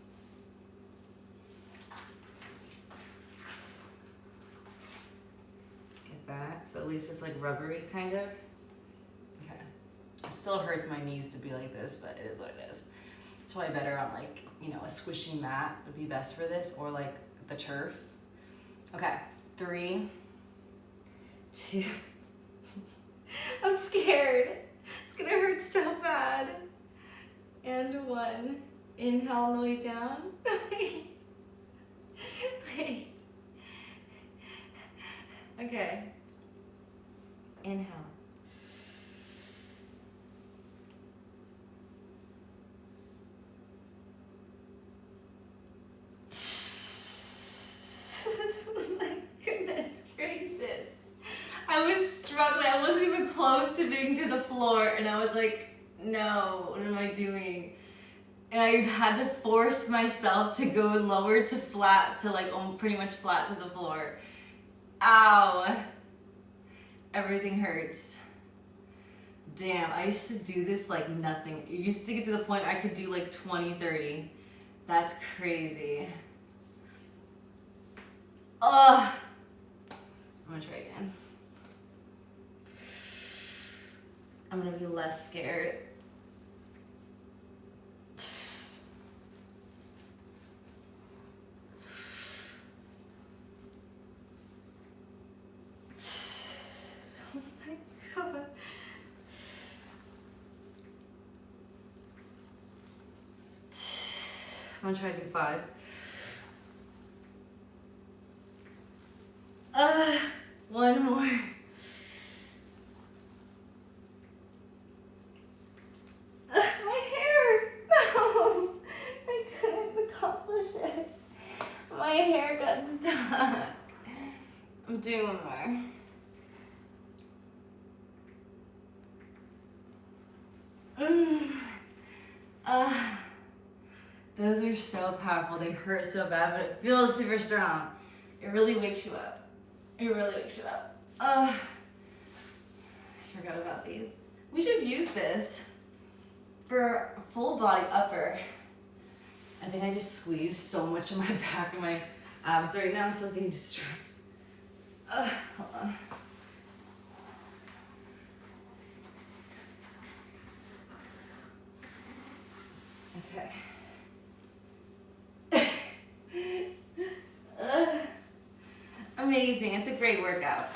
Get that. So at least it's like rubbery, kind of. Okay. It still hurts my knees to be like this, but it is what it is. It's probably better on like, you know, a squishy mat would be best for this, or like the turf. Okay, 3, 2, I'm scared. It's gonna hurt so bad. And 1, inhale on the way down. Wait, wait. Okay, inhale. My goodness gracious. I was struggling. I wasn't even close to being to the floor, and I was like, no, what am I doing? And I had to force myself to go lower to flat, to like pretty much flat to the floor. Ow. Everything hurts. Damn, I used to do this like nothing. It used to get to the point I could do like 20, 30. That's crazy. Ugh. I'm gonna try again. I'm gonna be less scared. Oh my God. I'm gonna try to do 5. One more. My hair! No! I couldn't accomplish it. My hair got stuck. I'm doing one more. Those are so powerful. They hurt so bad, but it feels super strong. It really wakes you up. It really wakes you up. I forgot about these. We should use this for full body upper. I think I just squeezed so much of my back and my abs right now. I feel like getting distracted. Hold on. Okay. Amazing. It's a great workout.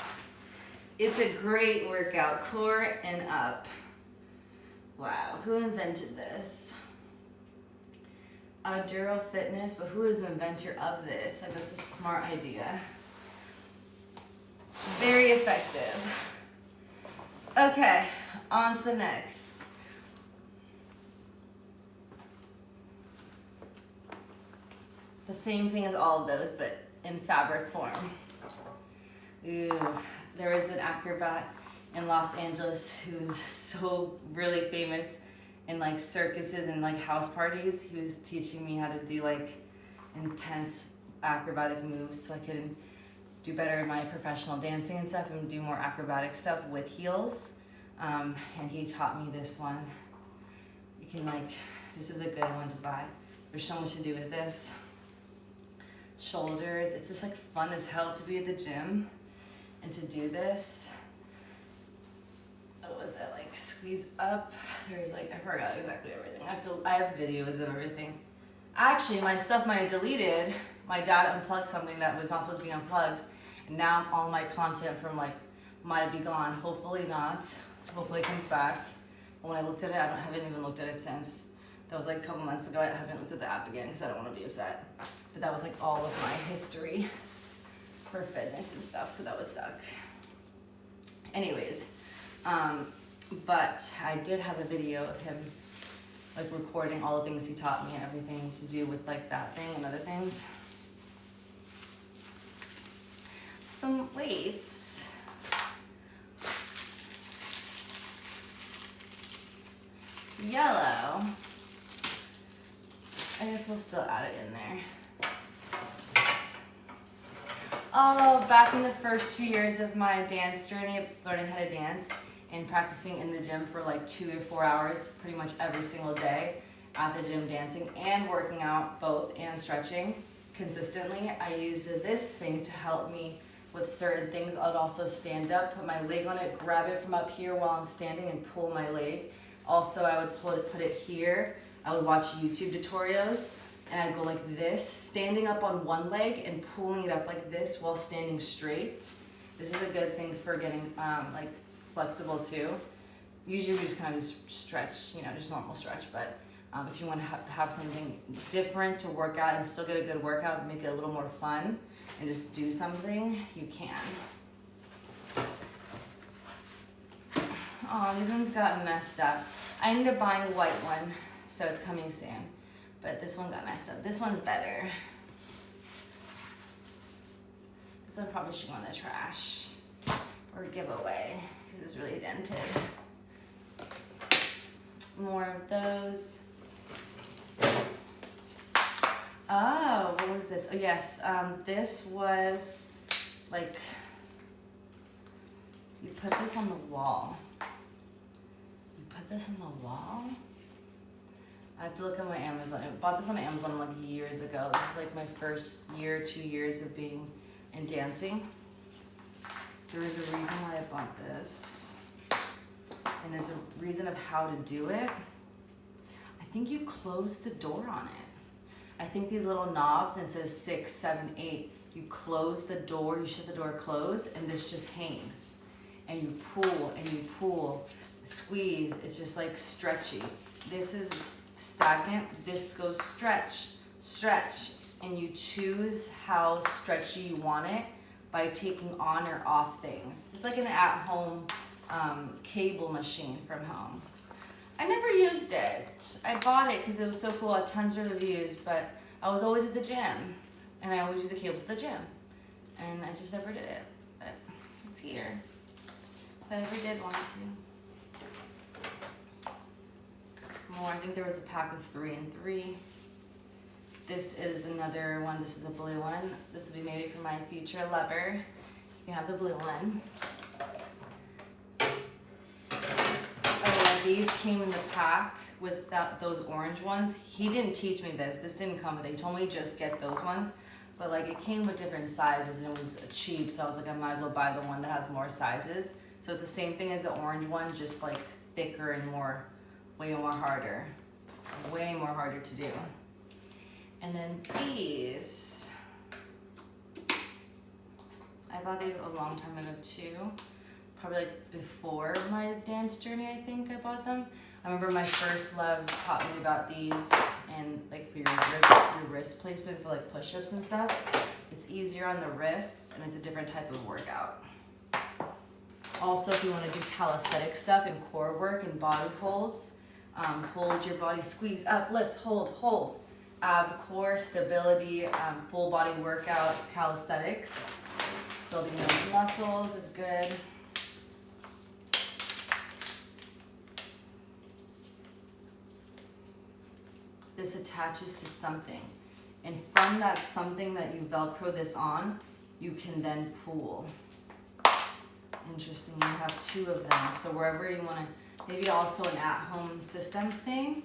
It's a great workout. Core and up. Wow. Who invented this? Duro Fitness, but who is the inventor of this? Like, that's a smart idea. Very effective. Okay, on to the next. The same thing as all of those, but in fabric form. Ooh, there is an acrobat in Los Angeles who's so really famous in like circuses and like house parties. He was teaching me how to do like intense acrobatic moves so I can do better in my professional dancing and stuff and do more acrobatic stuff with heels. And he taught me this one. You can like, this is a good one to buy. There's so much to do with this. Shoulders, it's just like fun as hell to be at the gym and to do this. What was that, like squeeze up? There's like, I forgot exactly everything. I have videos of everything. Actually, my stuff might have deleted. My dad unplugged something that was not supposed to be unplugged. And now all my content from like might be gone. Hopefully not. Hopefully it comes back. But when I looked at it, I haven't even looked at it since. That was like a couple months ago. I haven't looked at the app again because I don't want to be upset. But that was like all of my history for fitness and stuff, so that would suck. Anyways, but I did have a video of him like recording all the things he taught me and everything to do with like that thing and other things. Some weights. Yellow. I guess we'll still add it in there. Oh, back in the first 2 years of my dance journey of learning how to dance and practicing in the gym for like 2 to 4 hours pretty much every single day at the gym dancing and working out both and stretching consistently, I used this thing to help me with certain things. I would also stand up, put my leg on it, grab it from up here while I'm standing and pull my leg. Also, I would put it here. I would watch YouTube tutorials and I'd go like this, standing up on one leg and pulling it up like this while standing straight. This is a good thing for getting like flexible too. Usually we just kind of just stretch, you know, just normal stretch, but if you want to have something different to work out and still get a good workout, make it a little more fun and just do something, you can. Oh, these ones got messed up. I ended up buying a white one, so it's coming soon. But this one got messed up. This one's better. This one probably should go in the trash or give away because it's really dented. More of those. Oh, what was this? Oh yes, this was like, you put this on the wall. You put this on the wall? I have to look at my Amazon. I bought this on Amazon like years ago. This is like my first year, 2 years of being in dancing. There was a reason why I bought this. And there's a reason of how to do it. I think you close the door on it. I think these little knobs, and it says 6, 7, 8. You close the door, you shut the door closed, and this just hangs. And you pull, squeeze. It's just like stretchy. This is stagnant. This goes stretch, stretch. And you choose how stretchy you want it by taking on or off things. It's like an at-home cable machine from home. I never used it. I bought it because it was so cool. I had tons of reviews, but I was always at the gym. And I always use the cables at the gym. And I just never did it. But it's here. If I ever did want to. More, I think there was a pack of 3 and 3. This is another one. This is a blue one. This will be maybe for my future lover. You can have the blue one. These came in the pack with those orange ones. He didn't teach me this. This didn't come with it. He told me just get those ones. But like it came with different sizes and it was cheap. So I was like, I might as well buy the one that has more sizes. So it's the same thing as the orange one, just like thicker and way more harder to do. And then these, I bought these a long time ago too. Probably like before my dance journey, I think I bought them. I remember my first love taught me about these and like for your wrist placement for like push-ups and stuff. It's easier on the wrists and it's a different type of workout. Also, if you want to do calisthenic stuff and core work and body holds, hold your body, squeeze, up, lift, hold. Ab core stability, full body workouts, calisthenics. Building those muscles is good. This attaches to something. And from that something that you Velcro this on, you can then pull. Interesting, you have 2 of them. So wherever you want to, maybe also an at-home system thing.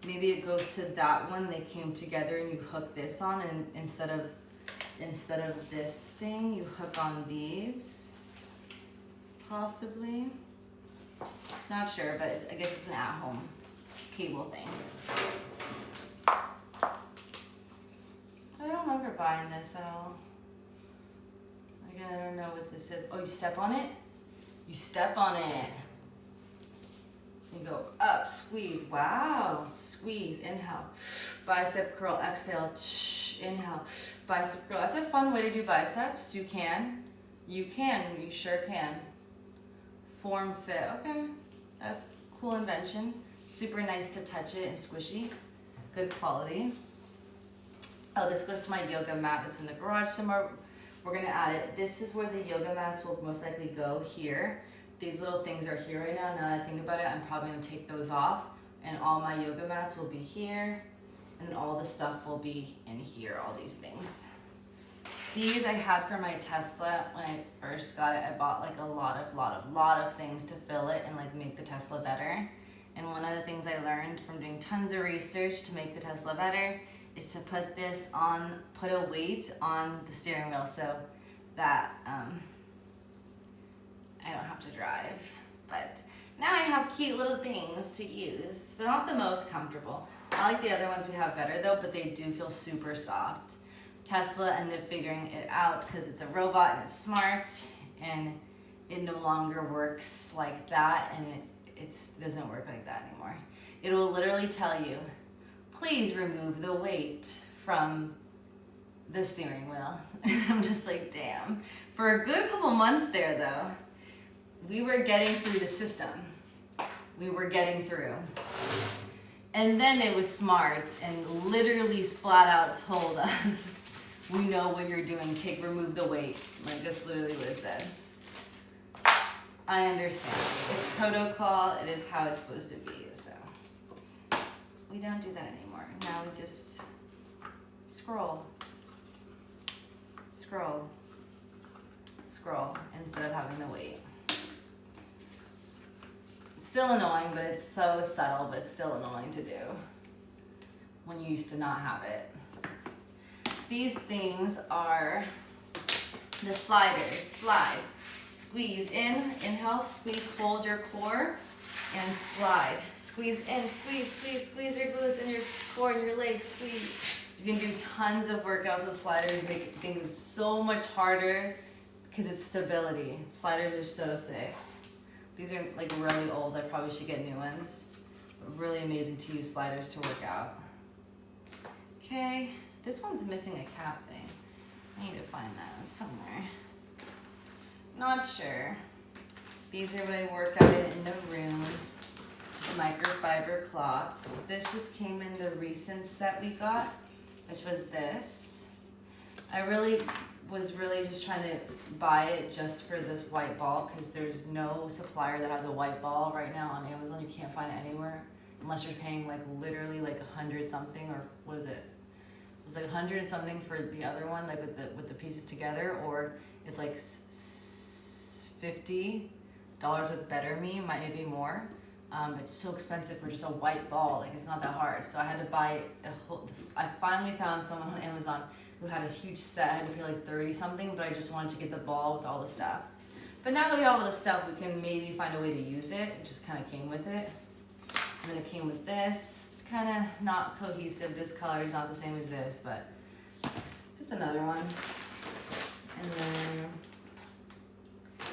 Maybe it goes to that one, they came together and you hook this on, and instead of this thing, you hook on these. Possibly. Not sure, but I guess it's an at-home cable thing. I don't remember buying this at all. Again, I don't know what this is. Oh, you step on it? You step on it. You go up, squeeze. Wow. Squeeze, inhale. Bicep curl, exhale. Inhale. Bicep curl. That's a fun way to do biceps. You can. You sure can. Form fit. Okay. That's a cool invention. Super nice to touch it and squishy. Good quality. Oh, this goes to my yoga mat that's in the garage somewhere. We're gonna add it. This is where the yoga mats will most likely go, here. These little things are here right now. Now that I think about it, I'm probably gonna take those off, and all my yoga mats will be here, and all the stuff will be in here, all these things. These I had for my Tesla when I first got it. I bought like a lot of things to fill it and like make the Tesla better. And one of the things I learned from doing tons of research to make the Tesla better is to put a weight on the steering wheel so that I don't have to drive. But now I have cute little things to use. They're not the most comfortable. I like the other ones we have better though, but they do feel super soft. Tesla ended up figuring it out because it's a robot and it's smart, and it no longer works like that, and it doesn't work like that anymore. It will literally tell you, please remove the weight from the steering wheel. And I'm just like, damn. For a good couple months there though, we were getting through the system. We were getting through. And then it was smart and literally flat out told us, we know what you're doing, remove the weight. Like, that's literally what it said. I understand. It's protocol, it is how it's supposed to be, so. We don't do that anymore. Now we just scroll, instead of having to wait. It's still annoying, but it's so subtle, but it's still annoying to do when you used to not have it. These things are the sliders. Slide, squeeze in, inhale, squeeze, hold your core, and slide. Squeeze in, squeeze your glutes and your core and your legs, squeeze. You can do tons of workouts with sliders, make things so much harder because it's stability. Sliders are so sick. These are like really old, I probably should get new ones. But really amazing to use sliders to work out. Okay, this one's missing a cap thing. I need to find that somewhere. Not sure. These are what I work out in the room. Microfiber cloths. This just came in the recent set we got, which was this. I was really just trying to buy it just for this white ball because there's no supplier that has a white ball right now on Amazon. You can't find it anywhere unless you're paying like literally like 100 something, or what is it? It's like 100 something for the other one, like with the pieces together, or it's like $50 with Better Me, might maybe more. It's so expensive for just a white ball, like it's not that hard. So I had to buy I finally found someone on Amazon who had a huge set. I had to pay like 30 something, but I just wanted to get the ball with all the stuff. But now that we have all the stuff, we can maybe find a way to use it. It just kind of came with it. And then it came with this. It's kind of not cohesive. This color is not the same as this, but just another one. And then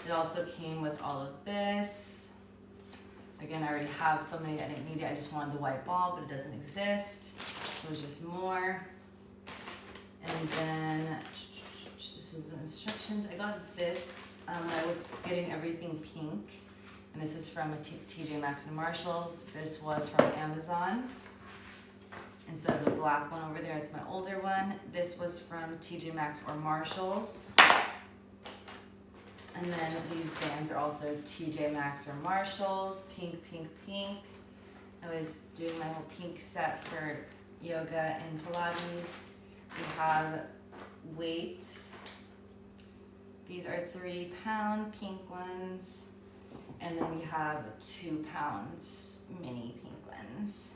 it also came with all of this. Again, I already have so many, I didn't need it. I just wanted the white ball, but it doesn't exist. So it was just more. And then, this was the instructions. I got this when I was getting everything pink. And this is from TJ Maxx and Marshalls. This was from Amazon. Instead of the black one over there, it's my older one. This was from TJ Maxx or Marshalls. And then these bands are also TJ Maxx or Marshalls. Pink, pink, pink. I was doing my whole pink set for yoga and Pilates. We have weights. These are 3 pound pink ones. And then we have 2 pounds mini pink ones.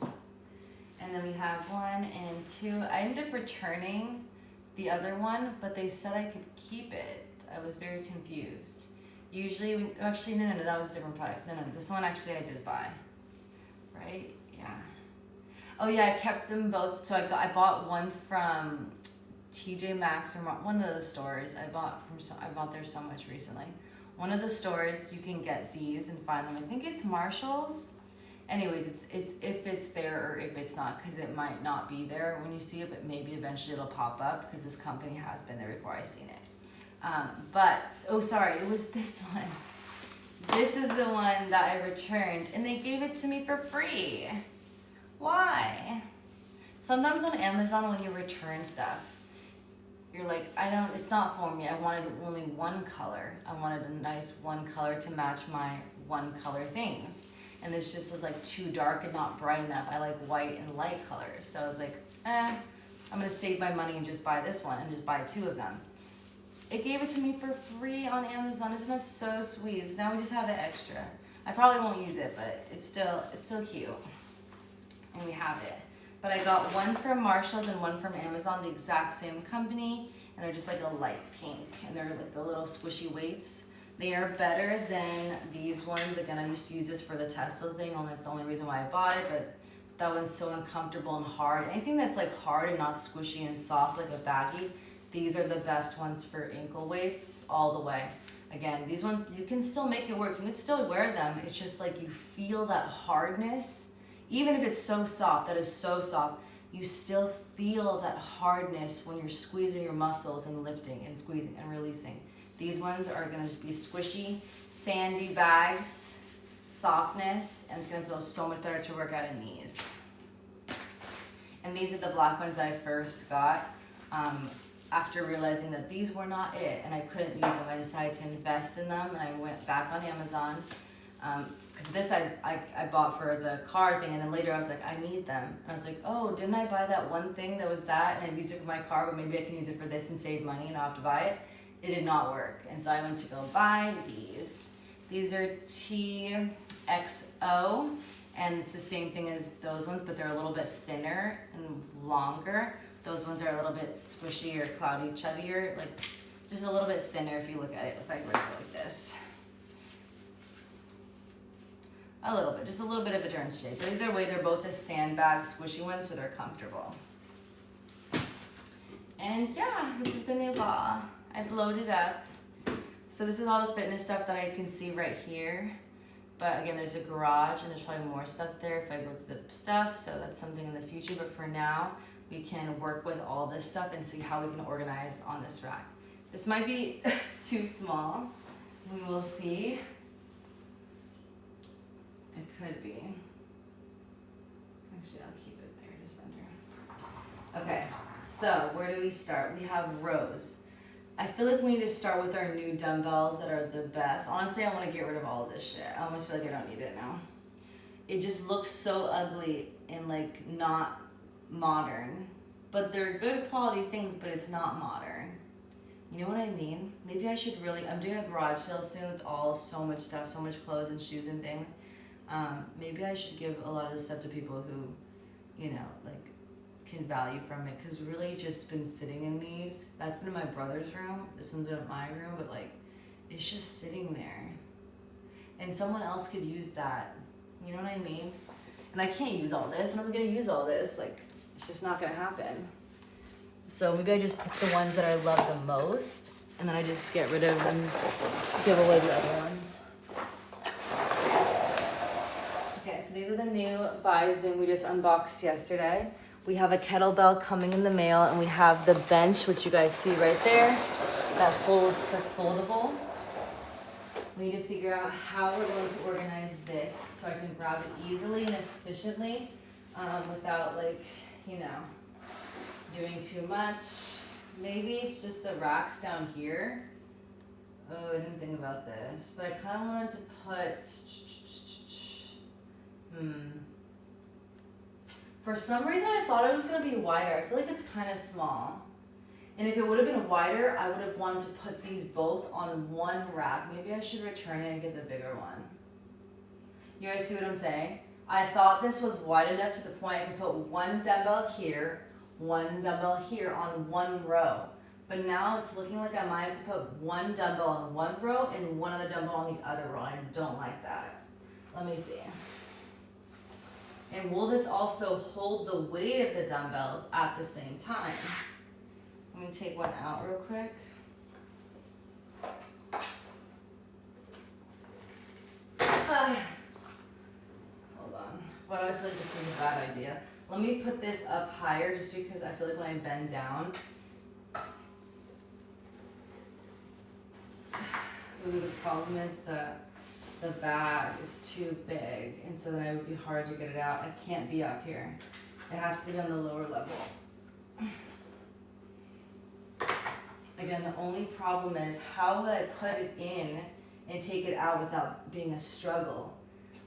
And then we have 1 and 2. I ended up returning the other one, but they said I could keep it. I was very confused. Usually, no, that was a different product. No, this one actually I did buy. Right? Yeah. Oh yeah, I kept them both. So I bought one from TJ Maxx or one of the stores. I bought there so much recently. One of the stores you can get these and find them. I think it's Marshalls. Anyways, it's if it's there or if it's not, because it might not be there when you see it, but maybe eventually it'll pop up because this company has been there before I seen it. It was this one. This is the one that I returned, and they gave it to me for free. Why? Sometimes on Amazon when you return stuff, you're like, it's not for me. I wanted only one color. I wanted a nice one color to match my one color things. And this just was like too dark and not bright enough. I like white and light colors. So I was like, I'm gonna save my money and just buy this one and just buy 2 of them. It gave it to me for free on Amazon. Isn't that so sweet? So now we just have it extra. I probably won't use it, but it's still cute. And we have it. But I got one from Marshalls and one from Amazon, the exact same company, and they're just like a light pink, and they're like the little squishy weights. They are better than these ones. Again, I used to use this for the Tesla thing, only that's the only reason why I bought it, but that one's so uncomfortable and hard. Anything that's like hard and not squishy and soft like a baggy, these are the best ones for ankle weights all the way. Again, these ones, you can still make it work. You can still wear them. It's just like you feel that hardness. Even if it's so soft, that is so soft, you still feel that hardness when you're squeezing your muscles and lifting and squeezing and releasing. These ones are gonna just be squishy, sandy bags, softness, and it's gonna feel so much better to work out in these. And these are the black ones that I first got after realizing that these were not it and I couldn't use them. I decided to invest in them, and I went back on Amazon. Because this I bought for the car thing, and then later I was like, I need them. And I was like, oh, didn't I buy that one thing that was that, and I used it for my car, but maybe I can use it for this and save money and not have to buy it? It did not work. And so I went to go buy these. These are TXO, and it's the same thing as those ones, but they're a little bit thinner and longer. Those ones are a little bit squishy or cloudy, chubbier, like just a little bit thinner if you look at it, if I were to go like this. A little bit, just a little bit of a different shape. But either way, they're both a sandbag squishy ones, so they're comfortable. And yeah, this is the new ball. I've loaded up. So this is all the fitness stuff that I can see right here. But again, there's a garage and there's probably more stuff there if I go through the stuff. So that's something in the future. But for now, we can work with all this stuff and see how we can organize on this rack. This might be too small. We will see. It could be. Actually, I'll keep it there just under. Okay, so where do we start? We have rows. I feel like we need to start with our new dumbbells that are the best. Honestly, I want to get rid of all of this shit. I almost feel like I don't need it now. It just looks so ugly and like not modern. But they're good quality things, but it's not modern. You know what I mean? Maybe I should really, I'm doing a garage sale soon with so much stuff, so much clothes and shoes and things. Maybe I should give a lot of this stuff to people who, you know, like can value from it. Cause really just been sitting in these. That's been in my brother's room. This one's been in my room, but like, it's just sitting there. And someone else could use that. You know what I mean? And I can't use all this. When am I gonna use all this? Like, it's just not gonna happen. So maybe I just pick the ones that I love the most, and then I just get rid of them, give away the other ones. Okay, so these are the new Bizum we just unboxed yesterday. We have a kettlebell coming in the mail, and we have the bench, which you guys see right there, that folds, it's like foldable. We need to figure out how we're going to organize this so I can grab it easily and efficiently without like, you know, doing too much. Maybe it's just the racks down here. Oh, I didn't think about this, but I kind of wanted to put, For some reason I thought it was gonna be wider. I feel like it's kind of small. And if it would have been wider, I would have wanted to put these both on one rack. Maybe I should return it and get the bigger one. You guys see what I'm saying? I thought this was wide enough to the point I could put one dumbbell here, one dumbbell here on one row. But now it's looking like I might have to put one dumbbell on one row and one other dumbbell on the other row. I don't like that. Let me see. And will this also hold the weight of the dumbbells at the same time? I'm gonna take one out real quick. Hold on. Why do I feel like this is a bad idea? Let me put this up higher just because I feel like when I bend down, ooh, the problem is the bag is too big, and so then it would be hard to get it out. I can't be up here. It has to be on the lower level. Again, the only problem is how would I put it in and take it out without being a struggle?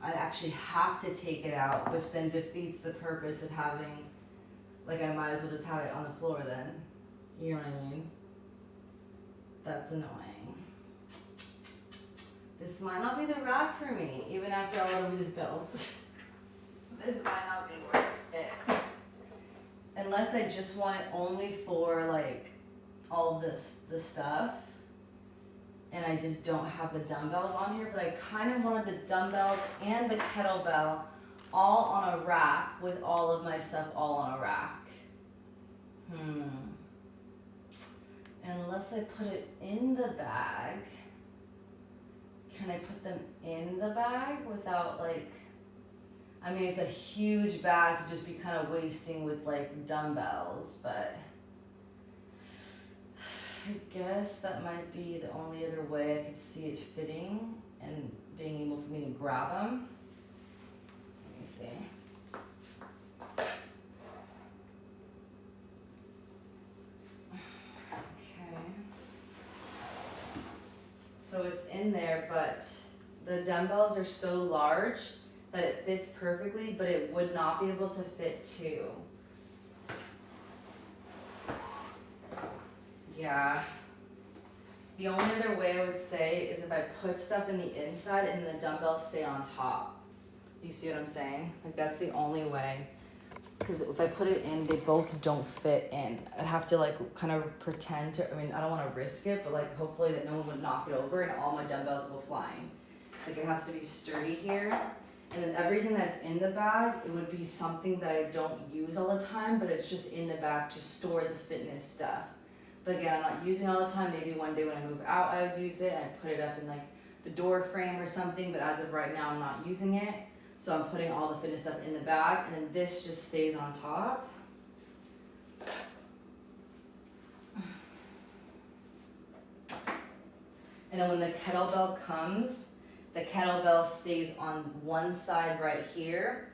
I'd actually have to take it out, which then defeats the purpose of having, like I might as well just have it on the floor then. You know what I mean? That's annoying. This might not be the rack for me, even after all that we just built. This might not be worth it. Unless I just want it only for like all of this stuff, and I just don't have the dumbbells on here, but I kind of wanted the dumbbells and the kettlebell all on a rack with all of my stuff all on a rack. Unless I put it in the bag, can I put them in the bag without like, I mean, it's a huge bag to just be kind of wasting with like dumbbells, but I guess that might be the only other way I could see it fitting and being able for me to grab them. Let me see. Okay. So it's in there, but the dumbbells are so large that it fits perfectly, but it would not be able to fit two. Yeah. The only other way I would say is if I put stuff in the inside and the dumbbells stay on top. You see what I'm saying? Like that's the only way. Because if I put it in, they both don't fit in. I'd have to like kind of pretend to, I mean, I don't want to risk it, but like hopefully that no one would knock it over and all my dumbbells go flying. Like it has to be sturdy here. And then everything that's in the bag, it would be something that I don't use all the time, but it's just in the bag to store the fitness stuff. But again, I'm not using it all the time. Maybe one day when I move out, I would use it and put it up in like the door frame or something. But as of right now, I'm not using it. So I'm putting all the fitness stuff in the bag, and then this just stays on top. And then when the kettlebell comes, the kettlebell stays on one side right here.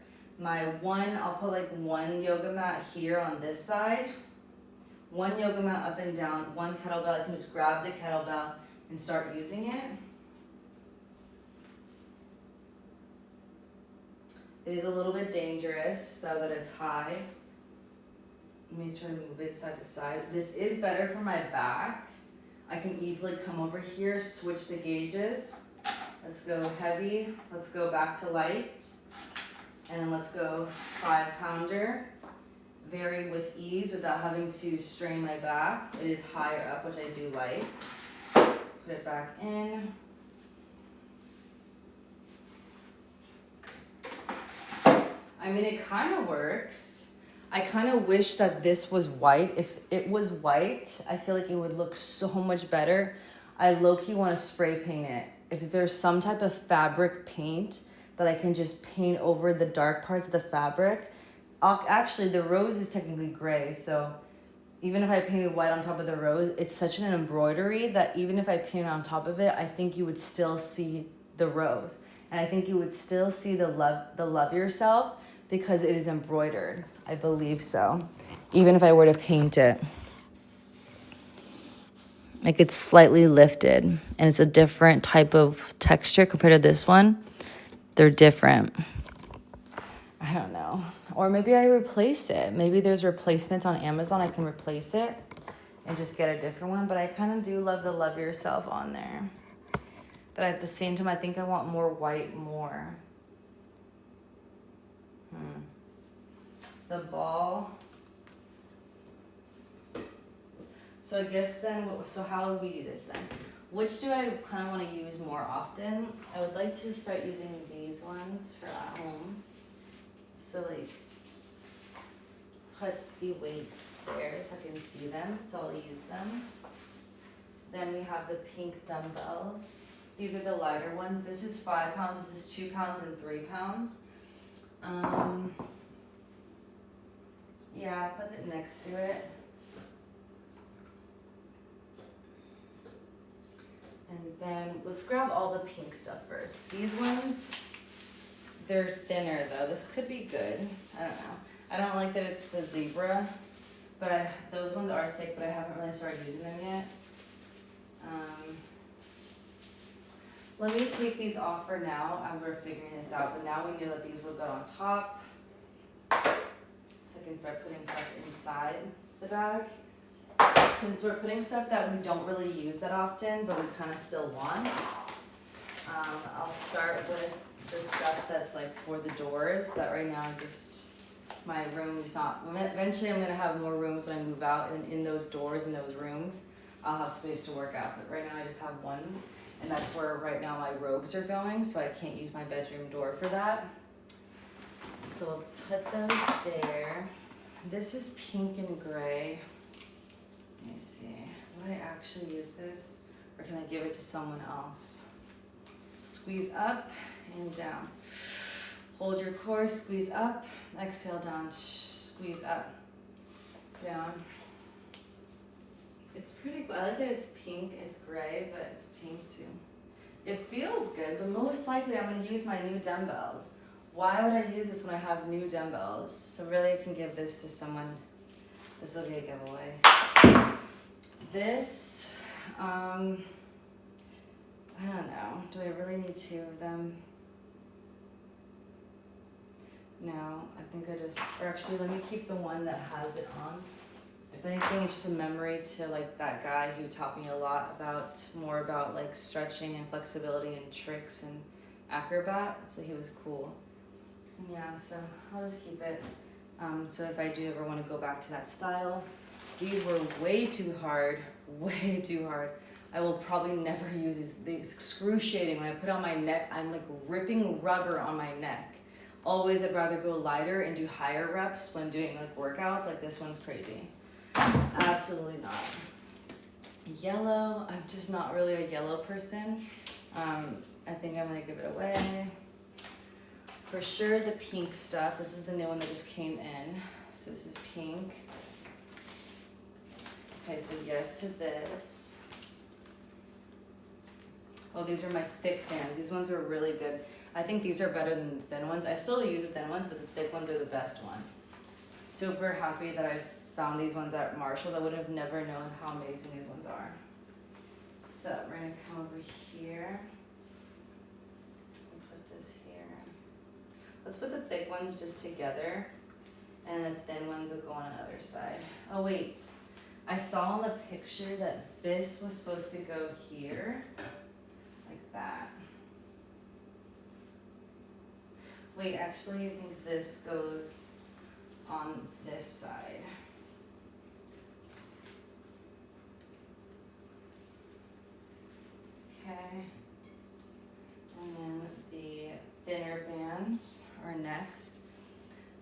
I'll put like one yoga mat here on this side. One yoga mat up and down, one kettlebell. I can just grab the kettlebell and start using it. It is a little bit dangerous, though, that it's high. Let me try to move it side to side. This is better for my back. I can easily come over here, switch the gauges. Let's go heavy, let's go back to light, and let's go 5-pounder. Vary with ease without having to strain my back. It is higher up, which I do like. Put it back in. I mean, it kind of works. I kind of wish that this was white. If it was white, I feel like it would look so much better. I low-key want to spray paint it. If there's some type of fabric paint that I can just paint over the dark parts of the fabric. Actually, the rose is technically gray, so even if I painted white on top of the rose, it's such an embroidery that even if I painted on top of it, I think you would still see the rose. And I think you would still see the love yourself because it is embroidered. I believe so. Even if I were to paint it. Like it's slightly lifted and it's a different type of texture compared to this one. They're different. I don't know. Or maybe I replace it. Maybe there's replacements on Amazon. I can replace it and just get a different one. But I kind of do love the love yourself on there. But at the same time, I think I want more white more. The ball. So I guess then, so how do we do this then? Which do I kind of want to use more often? I would like to start using these ones for at home. So like, put the weights there so I can see them, so I'll use them. Then we have the pink dumbbells. These are the lighter ones. This is 5 pounds, this is 2 pounds and 3 pounds. Yeah, I put it next to it. And then let's grab all the pink stuff first. These ones, they're thinner though. This could be good. I don't know. I don't like that it's the zebra, but those ones are thick, but I haven't really started using them yet. Let me take these off for now as we're figuring this out, but now we know that these will go on top. So I can start putting stuff inside the bag. Since we're putting stuff that we don't really use that often, but we kind of still want, I'll start with the stuff that's like for the doors, that right now just, my room is not, eventually I'm gonna have more rooms when I move out, and in those doors, in those rooms, I'll have space to work out, but right now I just have one, and that's where right now my robes are going, so I can't use my bedroom door for that. So we'll put those there. This is pink and gray. Let me see, would I actually use this, or can I give it to someone else? Squeeze up and down. Hold your core, squeeze up, exhale down, squeeze up, down. It's pretty good. I like that it's pink, it's gray, but it's pink too. It feels good, but most likely I'm gonna use my new dumbbells. Why would I use this when I have new dumbbells? So really I can give this to someone. This will be a giveaway. This, I don't know. Do I really need 2 of them? No, I think I just, or actually let me keep the one that has it on. If anything, it's just a memory to like that guy who taught me a lot about, more about like stretching and flexibility and tricks and acrobat, so he was cool. Yeah, so I'll just keep it. So if I do ever want to go back to that style, these were way too hard, way too hard. I will probably never use these. It's excruciating. When I put on my neck, I'm like ripping rubber on my neck. Always I'd rather go lighter and do higher reps when doing like workouts. Like this one's crazy. Absolutely not. Yellow, I'm just not really a yellow person. I think I'm gonna give it away. For sure the pink stuff. This is the new one that just came in. So this is pink. Okay, so yes to this. Oh, these are my thick fans. These ones are really good. I think these are better than the thin ones. I still use the thin ones, but the thick ones are the best one. Super happy that I found these ones at Marshall's. I would have never known how amazing these ones are. So we're gonna come over here and put this here. Let's put the thick ones just together, and the thin ones will go on the other side. Oh wait, I saw in the picture that this was supposed to go here, like that. Wait, actually I think this goes on this side. Okay, and then the thinner bands are next.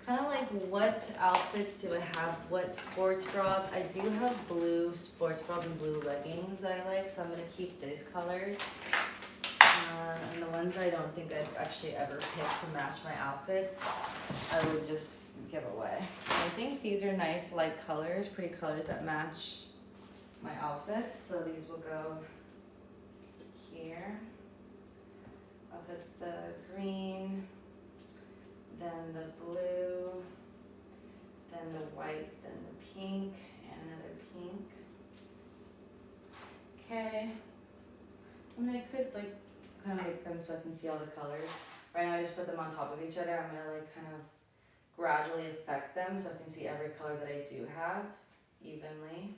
Kind of like what outfits do I have, what sports bras? I do have blue sports bras and blue leggings that I like, so I'm gonna keep these colors. And the ones I don't think I've actually ever picked to match my outfits, I would just give away. I think these are nice light colors, pretty colors that match my outfits. So these will go here. I'll put the green, then the blue, then the white, then the pink, and another pink. Okay. And I could like kind of make them so I can see all the colors. Right now I just put them on top of each other. I'm gonna like kind of gradually affect them so I can see every color that I do have evenly.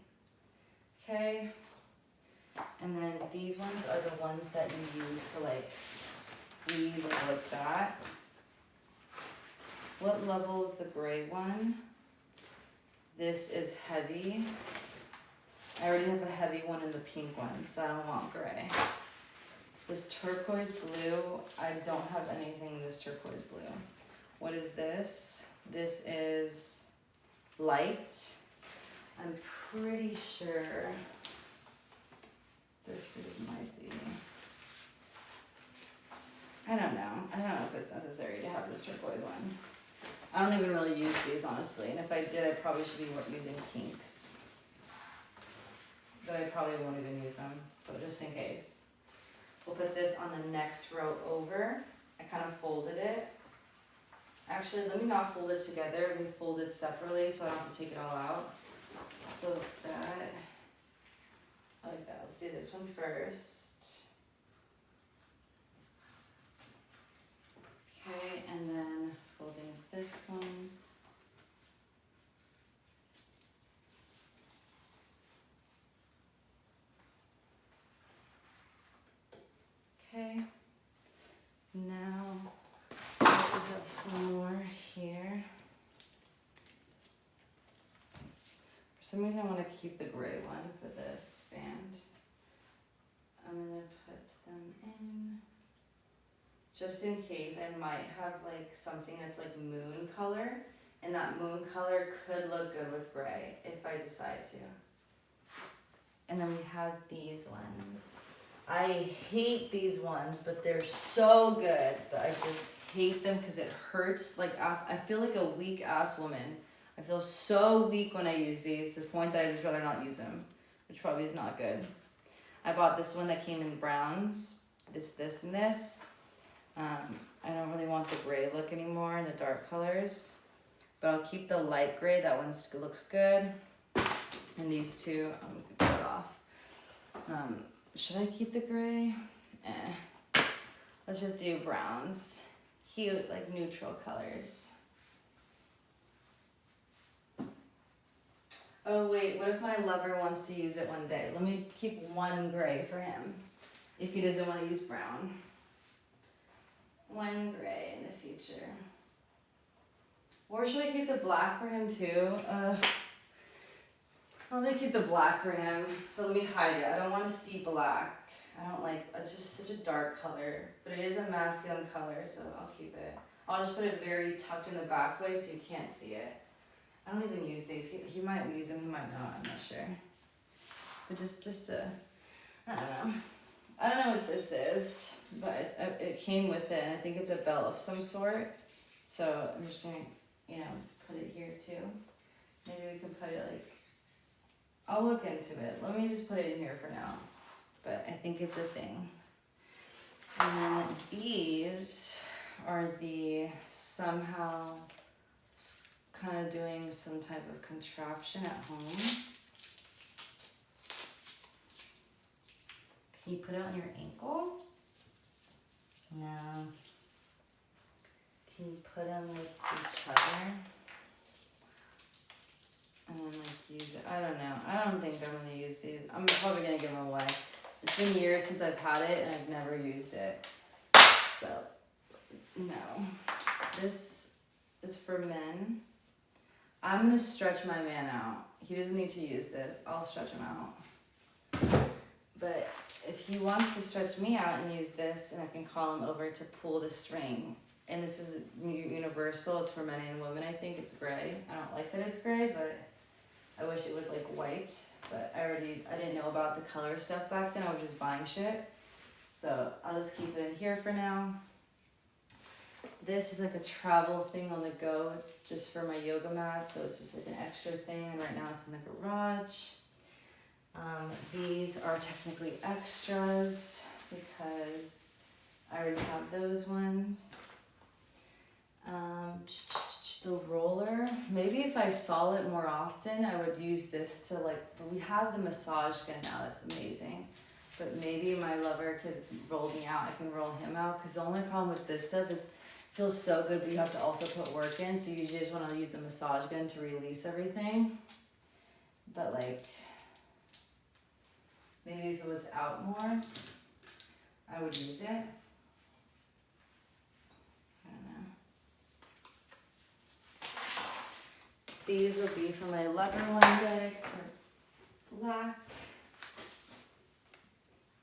Okay. And then these ones are the ones that you use to like squeeze like that. What level is the gray one? This is heavy. I already have a heavy one in the pink one, so I don't want gray. This turquoise blue, I don't have anything in this turquoise blue. What is this? This is light. I'm pretty sure might be. I don't know if it's necessary to have this turquoise one. I don't even really use these, honestly, and if I did, I probably should be using pinks. But I probably won't even use them, but just in case. We'll put this on the next row over. I kind of folded it. Actually, let me not fold it together. Let me fold it separately so I don't have to take it all out. So that, I like that. Let's do this one first. Okay, and then folding this one. Okay, now we have some more here. For some reason I want to keep the gray one for this band. I'm going to put them in. Just in case, I might have like something that's like moon color, and that moon color could look good with gray if I decide to. And then we have these ones. I hate these ones, but they're so good, but I just hate them because it hurts. Like I feel like a weak ass woman. I feel so weak when I use these to the point that I'd just rather not use them, which probably is not good. I bought this one that came in browns, this, and this. I don't really want the gray look anymore and the dark colors, but I'll keep the light gray. That one looks good. And these two, I'm gonna cut off. Should I keep the gray? Let's just do browns. Cute, like neutral colors. Oh wait, what if my lover wants to use it one day? Let me keep one gray for him if he doesn't want to use brown. One gray in the future. Or should I keep the black for him too? Let me keep the black for him, but let me hide it. I don't want to see black. I don't like, it's just such a dark color, but it is a masculine color, so I'll keep it. I'll just put it very tucked in the back way so you can't see it. I don't even use these. He might use them, he might not, I'm not sure. But just I don't know. I don't know what this is, but it came with it, and I think it's a belt of some sort. So I'm just gonna, put it here too. Maybe we can put it like, I'll look into it. Let me just put it in here for now. But I think it's a thing. And then these are the somehow kind of doing some type of contraption at home. Can you put it on your ankle? No. Can you put them with each other? And then like use it. I don't know. I don't think I'm gonna use these. I'm probably gonna give them away. It's been years since I've had it and I've never used it. So, no. This is for men. I'm gonna stretch my man out. He doesn't need to use this. I'll stretch him out. But if he wants to stretch me out and use this, and I can call him over to pull the string. And this is universal. It's for men and women. I think it's gray. I don't like that it's gray, but I wish it was like white. But I didn't know about the color stuff back then. I was just buying shit. So I'll just keep it in here for now. This is like a travel thing on the go just for my yoga mat, so it's just like an extra thing, and right now it's in the garage. These are technically extras because I already have those ones. The roller, maybe if I saw it more often, I would use this to like, we have the massage gun now, that's amazing. But maybe my lover could roll me out, I can roll him out, because the only problem with this stuff is it feels so good, but you have to also put work in, so you usually just want to use the massage gun to release everything. But like, maybe if it was out more, I would use it. These will be for my leather one day because they're black.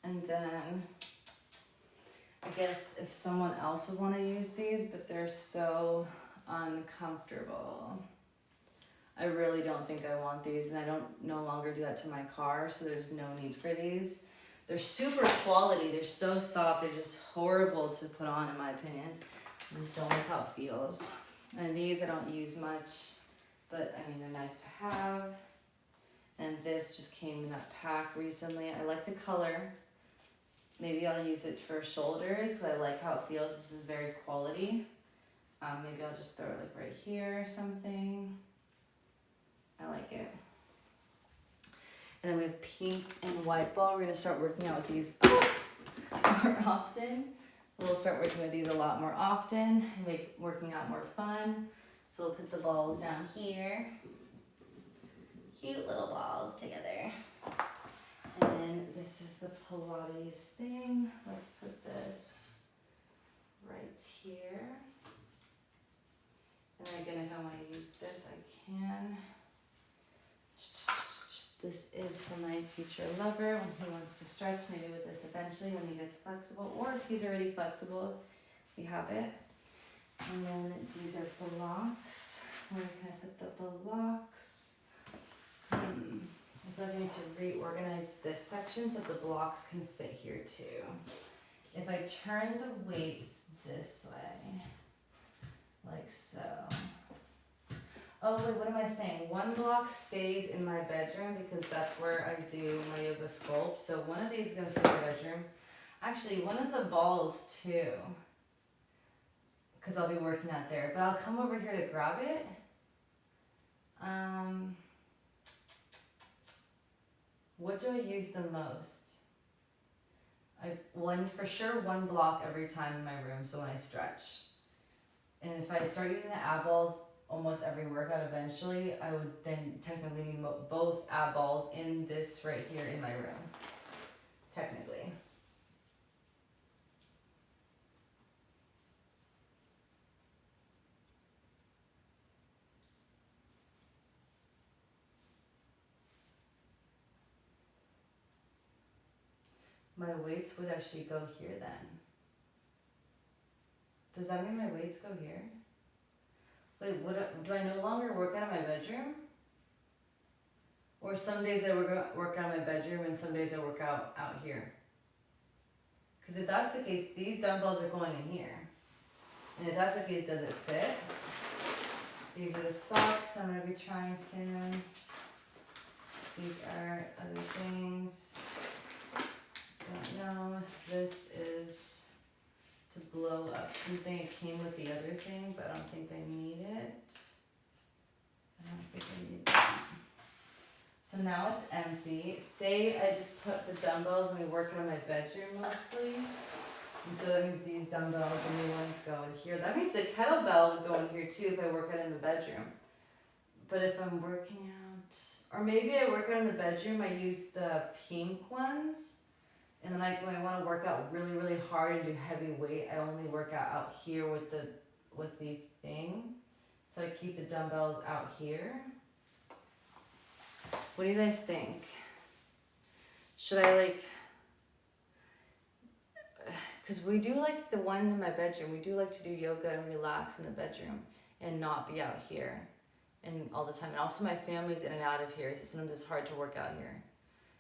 And then I guess if someone else would want to use these, but they're so uncomfortable. I really don't think I want these, and I don't no longer do that to my car, so there's no need for these. They're super quality, they're so soft, they're just horrible to put on in my opinion. I just don't like how it feels. And these I don't use much. But I mean, they're nice to have. And this just came in that pack recently. I like the color. Maybe I'll use it for shoulders because I like how it feels. This is very quality. Maybe I'll just throw it like right here or something. I like it. And then we have pink and white ball. We're gonna start working out with these more often. We'll start working with these a lot more often and make working out more fun. So we'll put the balls down here. Cute little balls together. And then this is the Pilates thing. Let's put this right here. And again, if I want to use this, I can. This is for my future lover when he wants to stretch, maybe with this eventually when he gets flexible, or if he's already flexible, we have it. And then these are blocks. Where can I put the blocks? I'm looking to reorganize this section so the blocks can fit here too. If I turn the weights this way, like so. Oh wait, what am I saying? One block stays in my bedroom because that's where I do my yoga sculpt. So one of these is gonna stay in my bedroom. Actually, one of the balls too. Because I'll be working out there, but I'll come over here to grab it. What do I use the most? For sure one block every time in my room, so when I stretch. And if I start using the ab balls almost every workout eventually, I would then technically need both ab balls in this right here in my room. Technically. My weights would actually go here then. Does that mean my weights go here? Wait, do I no longer work out of my bedroom? Or some days I work out of my bedroom and some days I work out here? Because if that's the case, these dumbbells are going in here. And if that's the case, does it fit? These are the socks I'm going to be trying soon. These are other things. Don't know. This is to blow up something. It came with the other thing, but I don't think I need it. I don't think I need that. So now it's empty. Say I just put the dumbbells and we work out in my bedroom mostly. And so that means these dumbbells and new ones go in here. That means the kettlebell would go in here too if I work out in the bedroom. But if I'm working out, or maybe I work out in the bedroom, I use the pink ones. And then when I want to work out really, really hard and do heavy weight, I only work out here with the thing. So I keep the dumbbells out here. What do you guys think? Should I because we do like the one in my bedroom, we do like to do yoga and relax in the bedroom and not be out here and all the time. And also my family's in and out of here, so sometimes it's hard to work out here.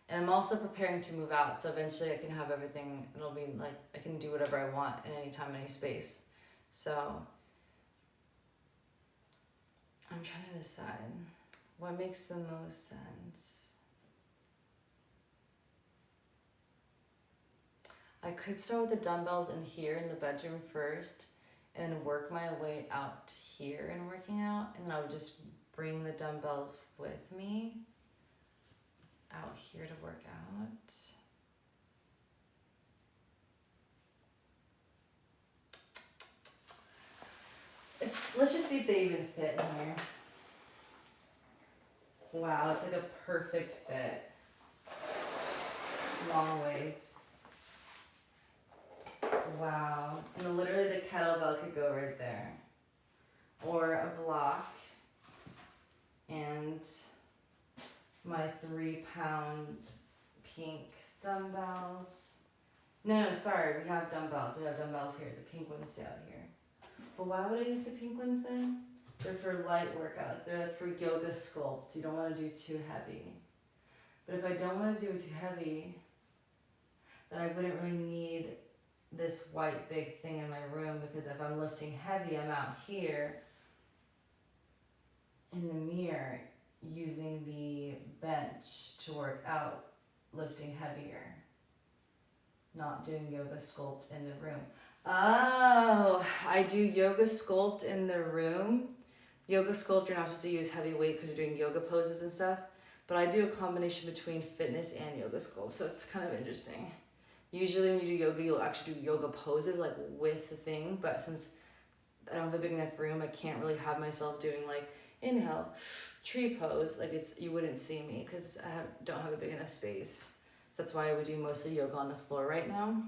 And I'm also preparing to move out, so eventually I can have everything, it'll be like, I can do whatever I want in any time, any space. So, I'm trying to decide what makes the most sense. I could start with the dumbbells in here in the bedroom first, and then work my way out to here and working out, and I would just bring the dumbbells with me out here to work out. Let's just see if they even fit in here. Wow, it's like a perfect fit. Long ways. Wow. And literally the kettlebell could go right there. Or a block. And my 3-pound pink dumbbells. No, sorry, we have dumbbells. We have dumbbells here. The pink ones stay out here. But why would I use the pink ones then? They're for light workouts. They're like for yoga sculpt. You don't want to do too heavy. But if I don't want to do it too heavy, then I wouldn't really need this white big thing in my room, because if I'm lifting heavy, I'm out here in the mirror using the bench to work out, lifting heavier, not doing yoga sculpt in the room. Oh, I do yoga sculpt in the room. Yoga sculpt, you're not supposed to use heavy weight because you're doing yoga poses and stuff, but I do a combination between fitness and yoga sculpt, so it's kind of interesting. Usually when you do yoga, you'll actually do yoga poses like with the thing, but since I don't have a big enough room, I can't really have myself doing like inhale, tree pose, like you wouldn't see me because I don't have a big enough space. So that's why I would do mostly yoga on the floor right now.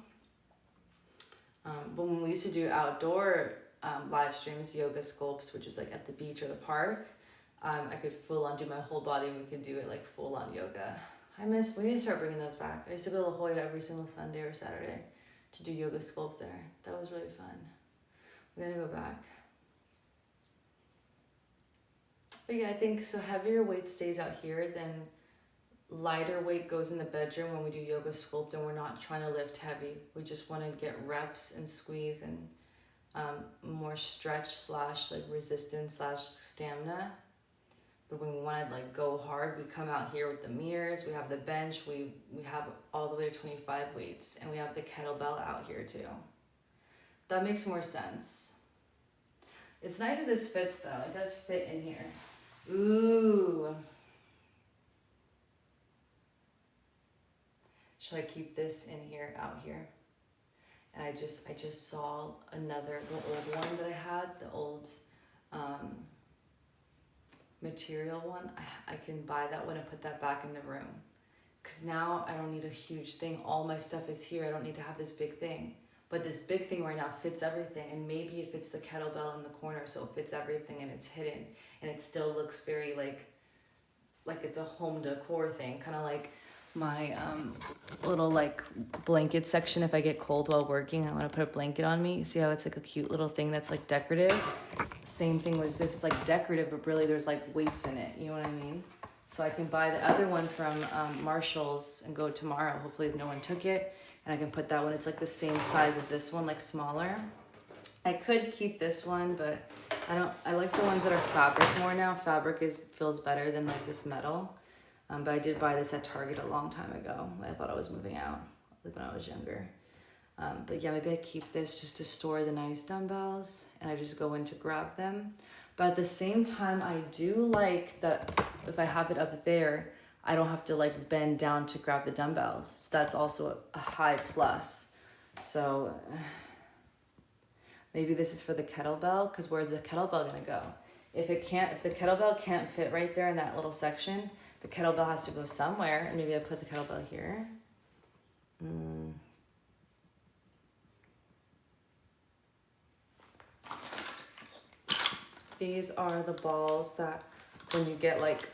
But when we used to do outdoor live streams, yoga sculpts, which is like at the beach or the park, I could full on do my whole body. We could do it like full on yoga. We need to start bringing those back. I used to go to La Jolla every single Sunday or Saturday to do yoga sculpt there. That was really fun. We gotta go back. But yeah, I think so heavier weight stays out here, then lighter weight goes in the bedroom when we do yoga sculpt, and we're not trying to lift heavy. We just want to get reps and squeeze and more stretch / like resistance / stamina. But when we want to like go hard, we come out here with the mirrors, we have the bench, we have all the way to 25 weights, and we have the kettlebell out here too. That makes more sense. It's nice that this fits though. It does fit in here. Ooh. Should I keep this in here, out here? And I just saw the old one that I had, the old material one. I can buy that one and put that back in the room. Because now I don't need a huge thing. All my stuff is here. I don't need to have this big thing. But this big thing right now fits everything. And maybe it fits the kettlebell in the corner, so it fits everything and it's hidden. And it still looks very like it's a home decor thing. Kind of like my little like blanket section. If I get cold while working, I want to put a blanket on me. See how it's like a cute little thing that's like decorative? Same thing was this. It's like decorative, but really there's like weights in it. You know what I mean? So I can buy the other one from Marshall's and go tomorrow. Hopefully no one took it. And I can put that one. It's like the same size as this one, like smaller. I could keep this one, but I like the ones that are fabric more now. Fabric feels better than like this metal. But I did buy this at Target a long time ago. I thought I was moving out, like when I was younger. But yeah, maybe I keep this just to store the nice dumbbells, and I just go in to grab them. But at the same time, I do like that if I have it up there, I don't have to like bend down to grab the dumbbells. So that's also a high plus. So maybe this is for the kettlebell, because where's the kettlebell gonna go? If the kettlebell can't fit right there in that little section, the kettlebell has to go somewhere, and maybe I put the kettlebell here. These are the balls that when you get like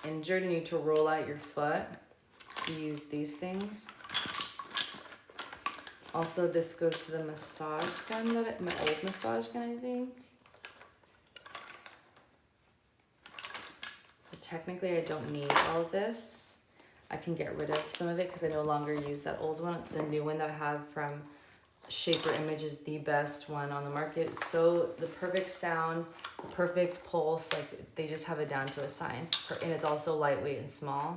injured and you need to roll out your foot, you use these things. Also, this goes to the massage gun, my old massage gun, I think. So technically I don't need all of this, I can get rid of some of it because I no longer use that old one. The new one that I have from Shaper Image is the best one on the market. So the perfect sound, perfect pulse, like they just have it down to a science. And it's also lightweight and small.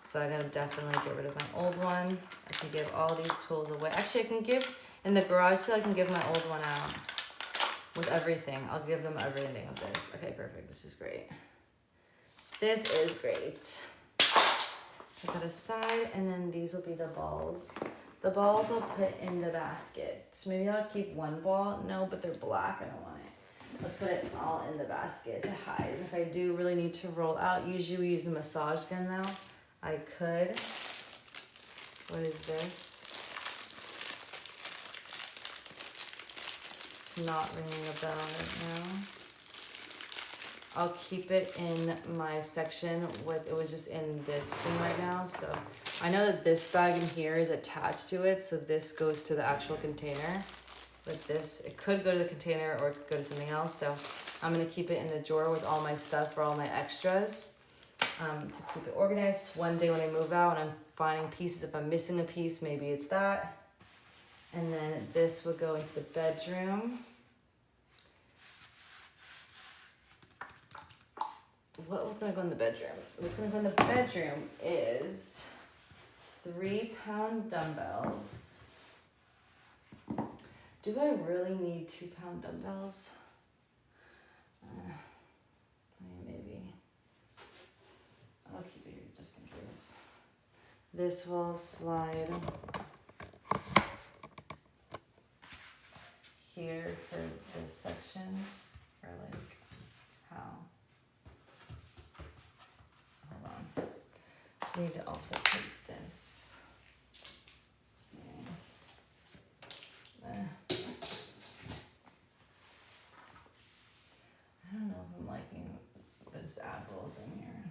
So I gotta definitely get rid of my old one. I can give all these tools away. Actually, I can give, in the garage sale, I can give my old one out with everything. I'll give them everything of this. Okay, perfect. This is great. This is great. Put that aside, and then these will be the balls. The balls I'll put in the basket. So maybe I'll keep one ball. No, but they're black. I don't want it. Let's put it all in the basket to hide. If I do really need to roll out, usually we use the massage gun though. I could. What is this? It's not ringing a bell right now. I'll keep it in my section with, it was just in this thing right now. So I know that this bag in here is attached to it. So this goes to the actual container. But this, it could go to the container or it could go to something else. So I'm gonna keep it in the drawer with all my stuff for all my extras. To keep it organized. One day when I move out and I'm finding pieces, if I'm missing a piece, maybe it's that. And then this will go into the bedroom. What was gonna go in the bedroom? What's gonna go in the bedroom is 3-pound dumbbells. Do I really need 2-pound dumbbells? Maybe. I'll keep it here just in case. This will slide here for this section, or like how? Hold on. I need to also put this. I don't know if I'm liking this apple thing here.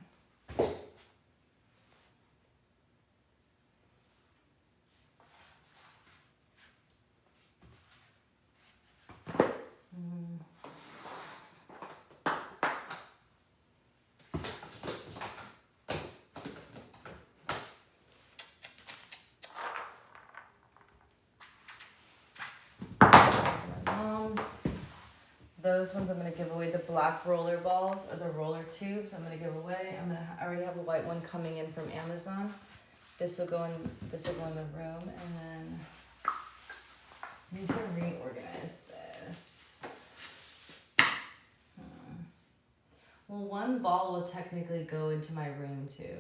Those ones I'm gonna give away. The black roller balls or the roller tubes I'm gonna give away. I already have a white one coming in from Amazon. This will go in the room, and then I need to reorganize this. Well, one ball will technically go into my room too.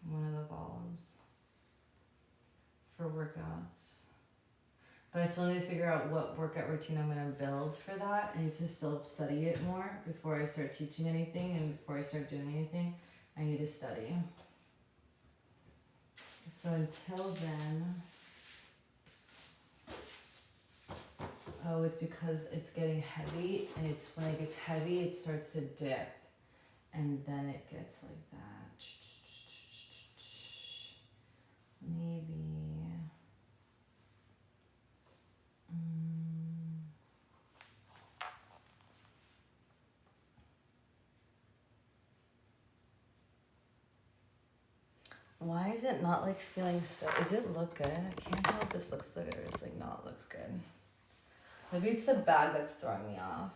One of the balls for workouts. But I still need to figure out what workout routine I'm going to build for that. I need to still study it more before I start teaching anything, and before I start doing anything, I need to study. So until then, oh, it's because it's getting heavy, and it's when it gets heavy, it starts to dip, and then it gets like that. Maybe. Why is it not like feeling so? Does it look good? I can't tell if this looks good or it's like not looks good. Maybe it's the bag that's throwing me off.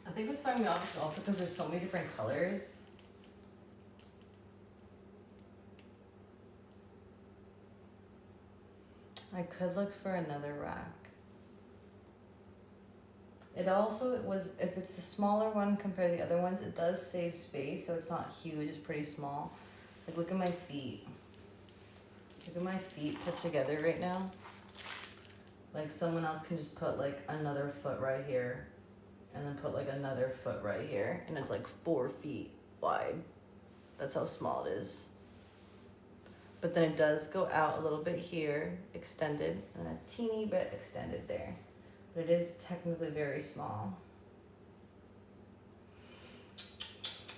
I think what's throwing me off is also because there's so many different colors. I could look for another rack. It also was, if it's the smaller one compared to the other ones, it does save space, so it's not huge, it's pretty small. Like, look at my feet. Look at my feet put together right now. Like, someone else can just put, like, another foot right here, and then put, like, another foot right here, and it's, like, 4 feet wide. That's how small it is. But then it does go out a little bit here, extended, and a teeny bit extended there. But it is technically very small.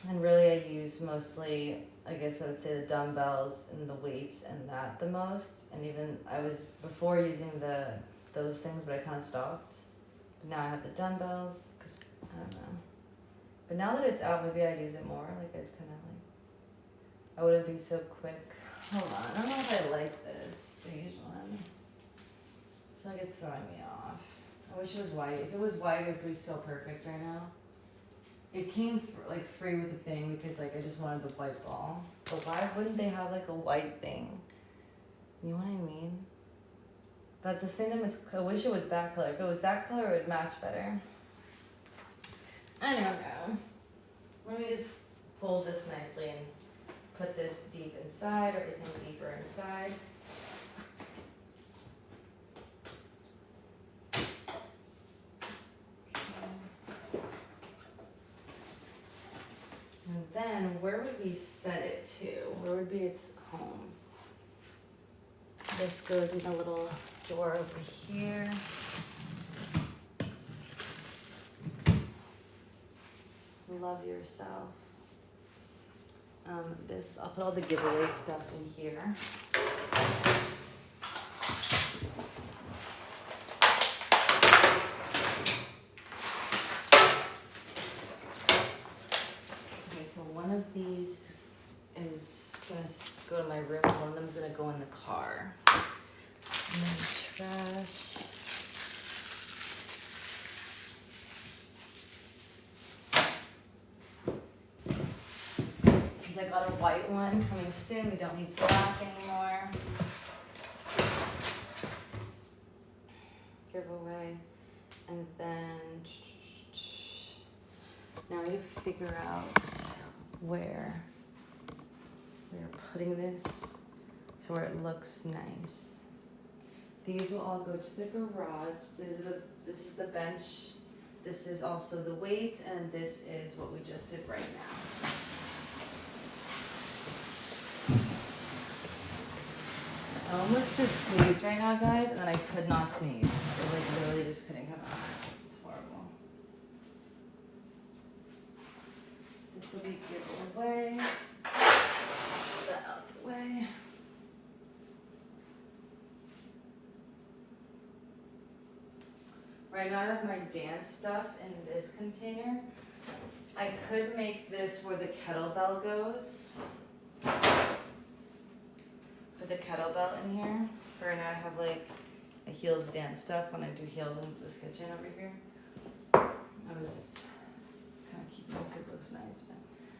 And really I use mostly, I guess I would say the dumbbells and the weights and that the most. And even I was before using those things, but I kind of stopped. But now I have the dumbbells, cause I don't know. But now that it's out, maybe I'd use it more. Like I'd kind of like, I wouldn't be so quick. Hold on, I don't know if I like this beige one. I feel like it's throwing me off. I wish it was white. If it was white, it would be so perfect right now. It came like free with the thing because like I just wanted the white ball. But why wouldn't they have like a white thing? You know what I mean? But at the same time, I wish it was that color. If it was that color, it would match better. I don't know. Let me just fold this nicely and put this deep inside, everything deeper inside. And then where would we set it to? Where would be its home? This goes in a little door over here. Love yourself. This, I'll put all the giveaway stuff in here. Okay, so one of these is gonna go to my room, one of them's gonna go in the car. And then trash. I got a white one coming soon. We don't need black anymore. Giveaway. And then now I need to figure out where we're putting this so where it looks nice. These will all go to the garage. This is the bench. This is also the weights, and this is what we just did right now. I almost just sneezed right now, guys, and then I could not sneeze. It like literally just couldn't come out. It's horrible. This will be giveaway. Put that out the way. Right now I have my dance stuff in this container. I could make this where the kettlebell goes. Put the kettlebell in here. For now I have like a heels dance stuff when I do heels in this kitchen over here. I was just kind of keeping this because it looks nice,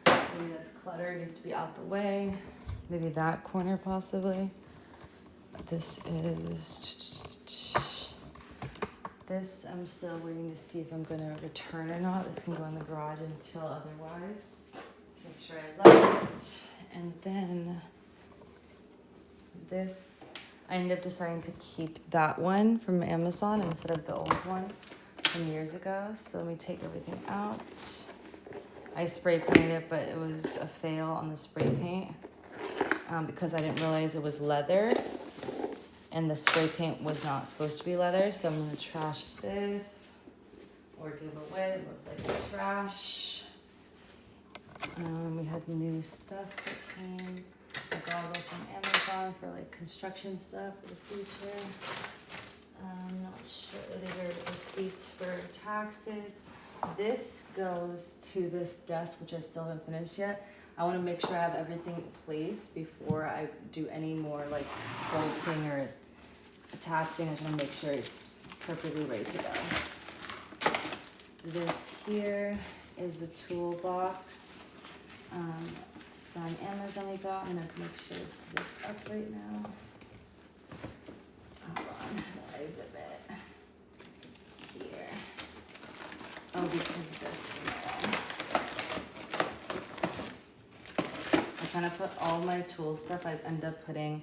but maybe that's clutter, it needs to be out the way. Maybe that corner possibly. This I'm still waiting to see if I'm gonna return or not. This can go in the garage until otherwise. Make sure I love it. And then this, I ended up deciding to keep that one from Amazon instead of the old one from years ago. So let me take everything out. I spray painted it, but it was a fail on the spray paint because I didn't realize it was leather. And the spray paint was not supposed to be leather, so I'm gonna trash this or give away. It looks like trash. We had new stuff that came, like goggles from Amazon for like construction stuff for the future. I'm not sure. These are receipts for taxes. This goes to this desk, which I still haven't finished yet. I want to make sure I have everything in place before I do any more like bolting or attaching. I just want to make sure it's perfectly ready to go. This here is the toolbox from Amazon we got. I'm gonna make sure it's zipped up right now. Hold on, how do I zip it? Here. Oh, because this I kind of put all my tool stuff I end up putting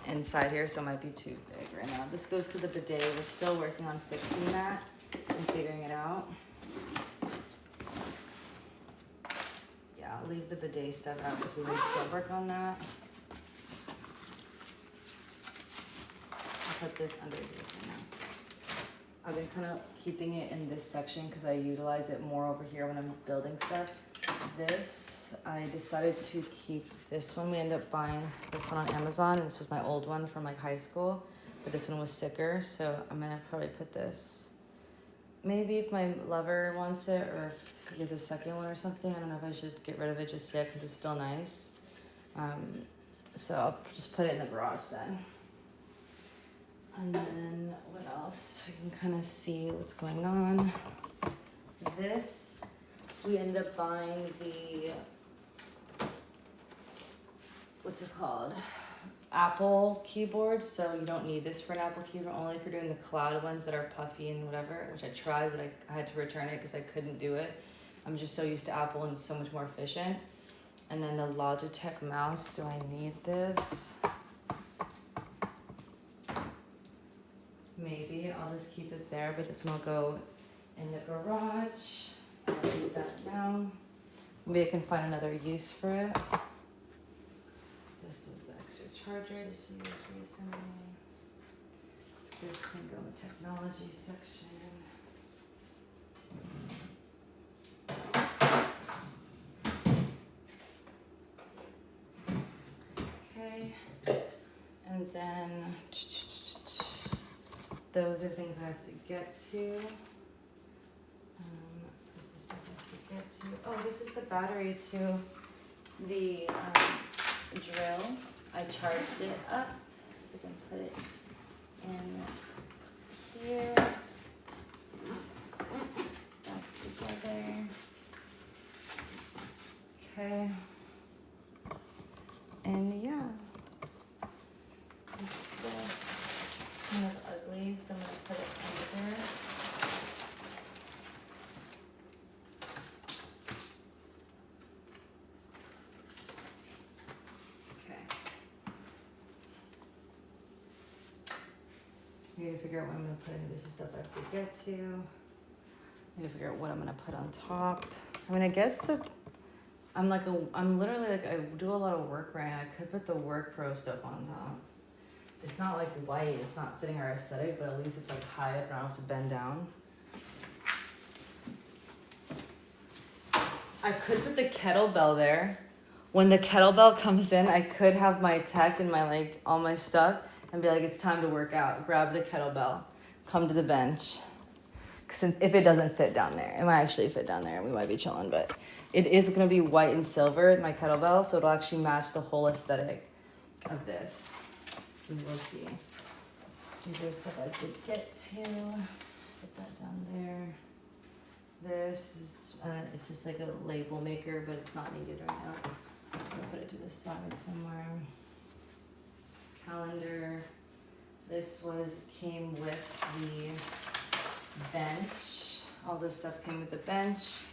inside here, so it might be too big right now. This goes to the bidet. We're still working on fixing that and figuring it out. Yeah, I'll leave the bidet stuff out because we will still work on that. I'll put this under here for now. I've been kind of keeping it in this section because I utilize it more over here when I'm building stuff. This, I decided to keep this one. We ended up buying this one on Amazon, and this was my old one from like high school, but this one was sicker, so I'm gonna probably put this. Maybe if my lover wants it, or if he gets a second one or something. I don't know if I should get rid of it just yet because it's still nice. So I'll just put it in the garage then. And then what else? I can kind of see what's going on. This, we ended up buying the, what's it called? Apple keyboard. So you don't need this for an Apple keyboard, only if you're doing the cloud ones that are puffy and whatever, which I tried, but I had to return it because I couldn't do it. I'm just so used to Apple and it's so much more efficient. And then the Logitech mouse, do I need this? Maybe, I'll just keep it there, but this one will go in the garage. I'll leave that now. Maybe I can find another use for it. This was the extra charger I just used recently. This can go in the technology section. Okay, and then those are things I have to get to. This is stuff I have to get to. Oh, this is the battery to the drill. I charged it up, so I can put it in here. Back together. Okay. And yeah, this stuff is kind of ugly, so I'm gonna put it under. I need to figure out what I'm gonna put in. This is stuff I have to get to. I need to figure out what I'm gonna put on top. I mean, I guess I'm literally like, I do a lot of work right now. I could put the Work Pro stuff on top. It's not like white, it's not fitting our aesthetic, but at least it's like high up and I don't have to bend down. I could put the kettlebell there. When the kettlebell comes in, I could have my tech and my like all my stuff and be like, it's time to work out. Grab the kettlebell, come to the bench. Cause if it doesn't fit down there, it might actually fit down there. We might be chilling, but it is gonna be white and silver, my kettlebell, so it'll actually match the whole aesthetic of this. We will see. These are stuff I did get to. Let's put that down there. This is, it's just like a label maker, but it's not needed right now. I'm just gonna put it to the side somewhere. Calendar. This came with the bench. All this stuff came with the bench.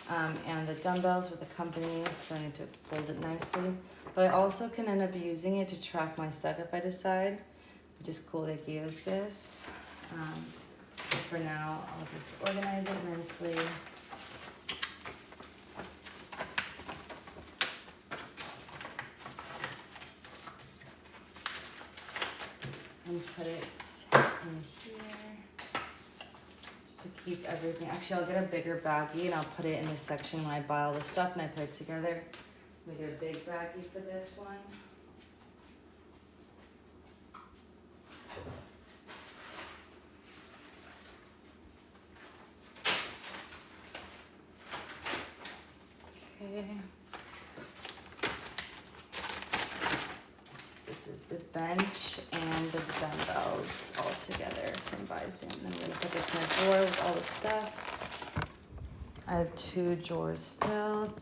And the dumbbells with the company, so I need to fold it nicely. But I also can end up using it to track my stuff if I decide, which is cool. They gave us this. But for now, I'll just organize it nicely. And put it in here. To keep everything. Actually, I'll get a bigger baggie and I'll put it in this section when I buy all the stuff and I put it together. Let me get a big baggie for this one. Okay. This is the bench and the dumbbells all all together from Bison. And then we're gonna put this in a drawer with all the stuff. I have 2 drawers filled.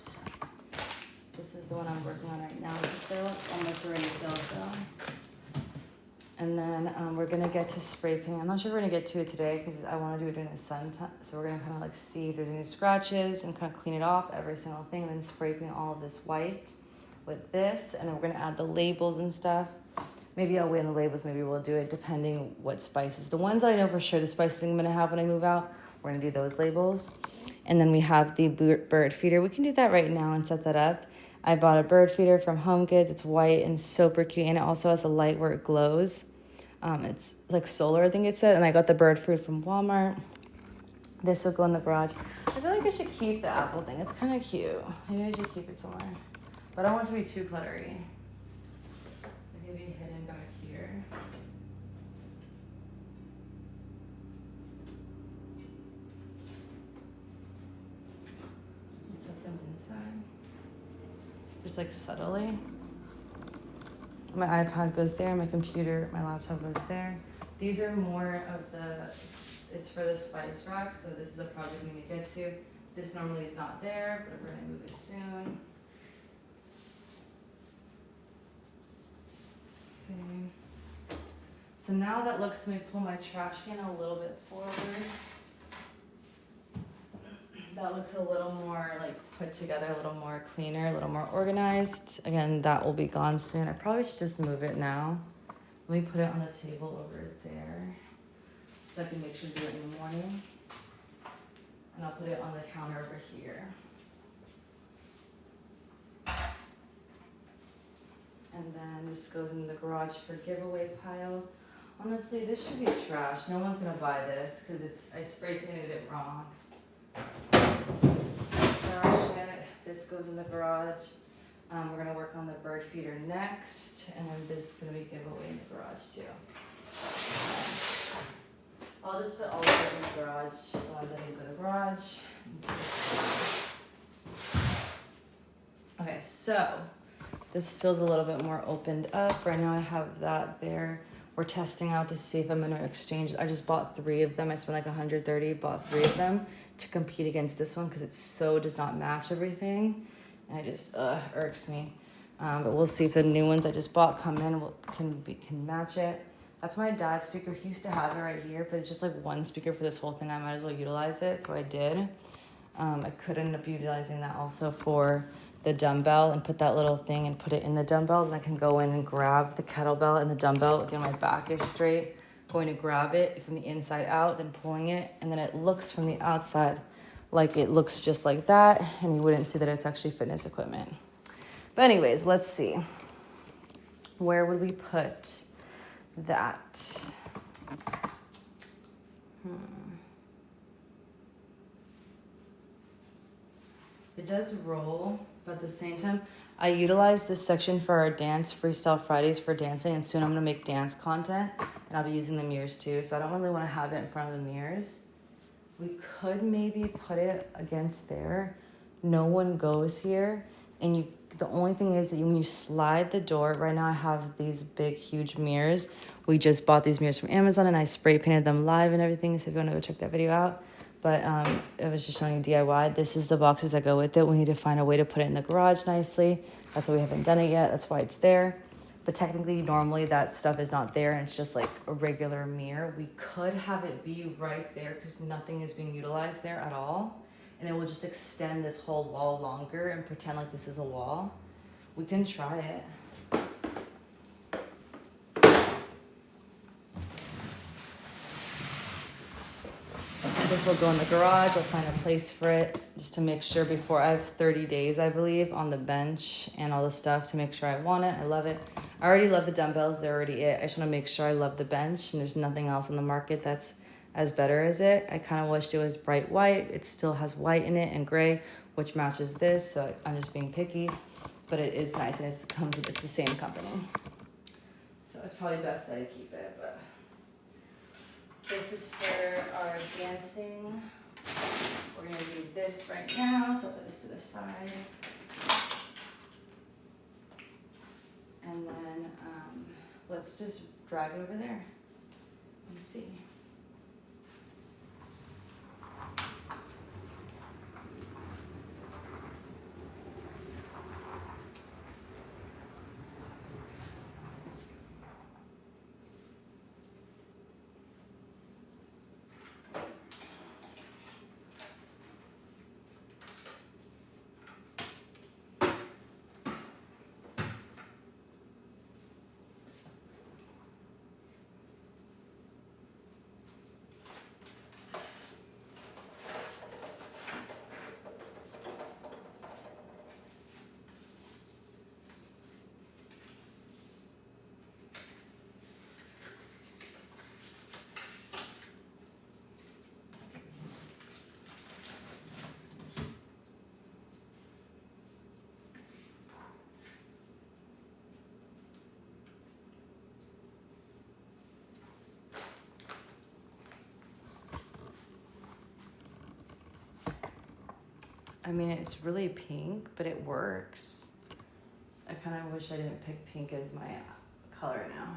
This is the one I'm working on right now to fill, almost already filled though. And then we're gonna get to spray paint. I'm not sure we're gonna get to it today because I wanna do it during the sun time. So we're gonna kind of like see if there's any scratches and kind of clean it off, every single thing, and then spray paint all of this white with this. And then we're gonna add the labels and stuff. Maybe I'll wait on the labels, maybe we'll do it depending what spices. The ones that I know for sure, the spices I'm gonna have when I move out, we're gonna do those labels. And then we have the bird feeder. We can do that right now and set that up. I bought a bird feeder from Home Goods. It's white and super cute, and it also has a light where it glows. It's like solar, I think it said, and I got the bird food from Walmart. This will go in the garage. I feel like I should keep the apple thing. It's kind of cute. Maybe I should keep it somewhere. But I don't want it to be too cluttery. Maybe hidden back here. Tuck them inside. Just like subtly. My iPad goes there, my computer, my laptop goes there. These are more of the, it's for the spice rack, so this is a project we need to get to. This normally is not there, but we're gonna move it soon. Okay. So now that looks, let me pull my trash can a little bit forward. That looks a little more like put together, a little more cleaner, a little more organized. Again, that will be gone soon. I probably should just move it now. Let me put it on the table over there so I can make sure to do it in the morning. And I'll put it on the counter over here. And then this goes in the garage for giveaway pile. Honestly, this should be trash. No one's gonna buy this because I spray painted it wrong. Trash it. This goes in the garage. We're gonna work on the bird feeder next, and then this is gonna be giveaway in the garage too. I'll just put all of it in the garage, the ones that need to go to the garage. Okay, so this feels a little bit more opened up. Right now I have that there. We're testing out to see if I'm gonna exchange. I just bought 3 of them. I spent like 130, bought 3 of them to compete against this one because it so does not match everything. And it just irks me. But we'll see if the new ones I just bought come in, can match it. That's my dad's speaker. He used to have it right here, but it's just like one speaker for this whole thing. I might as well utilize it, so I did. I could end up utilizing that also for the dumbbell and put that little thing and put it in the dumbbells, and I can go in and grab the kettlebell and the dumbbell. Again, my back is straight. Going to grab it from the inside out, then pulling it, and then it looks from the outside like it looks just like that, and you wouldn't see that it's actually fitness equipment. But anyways, let's see. Where would we put that? It does roll, but at the same time, I utilize this section for our dance Freestyle Fridays for dancing, and soon I'm gonna make dance content, and I'll be using the mirrors too, so I don't really wanna have it in front of the mirrors. We could maybe put it against there. No one goes here, and the only thing is that when you slide the door, right now I have these big, huge mirrors. We just bought these mirrors from Amazon, and I spray painted them live and everything, so if you wanna go check that video out. But it was just showing you DIY. This is the boxes that go with it. We need to find a way to put it in the garage nicely. That's why we haven't done it yet. That's why it's there. But technically, normally that stuff is not there, and it's just like a regular mirror. We could have it be right there because nothing is being utilized there at all. And it will just extend this whole wall longer and pretend like this is a wall. We can try it. This will go in the garage. We'll find a place for it just to make sure before. I have 30 days, I believe, on the bench and all the stuff to make sure I want it. I love it. I already love the dumbbells. They're already it. I just want to make sure I love the bench, and there's nothing else on the market that's as better as it. I kind of wished it was bright white. It still has white in it and gray, which matches this. So I'm just being picky, but it is nice, and it's the same company. So it's probably best that I keep it, but. This is for our dancing. We're gonna do this right now, so I'll put this to the side. And then let's just drag it over there. Let's see. I mean, it's really pink, but it works. I kind of wish I didn't pick pink as my color now.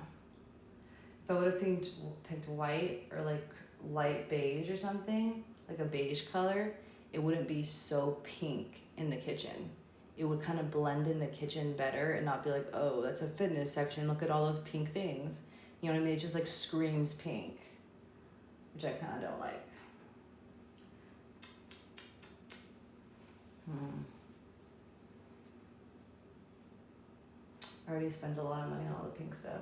If I would have picked white or like light beige or something, like a beige color, it wouldn't be so pink in the kitchen. It would kind of blend in the kitchen better and not be like, oh, that's a fitness section. Look at all those pink things. You know what I mean? It just like screams pink, which I kind of don't like. I already spent a lot of money on all the pink stuff.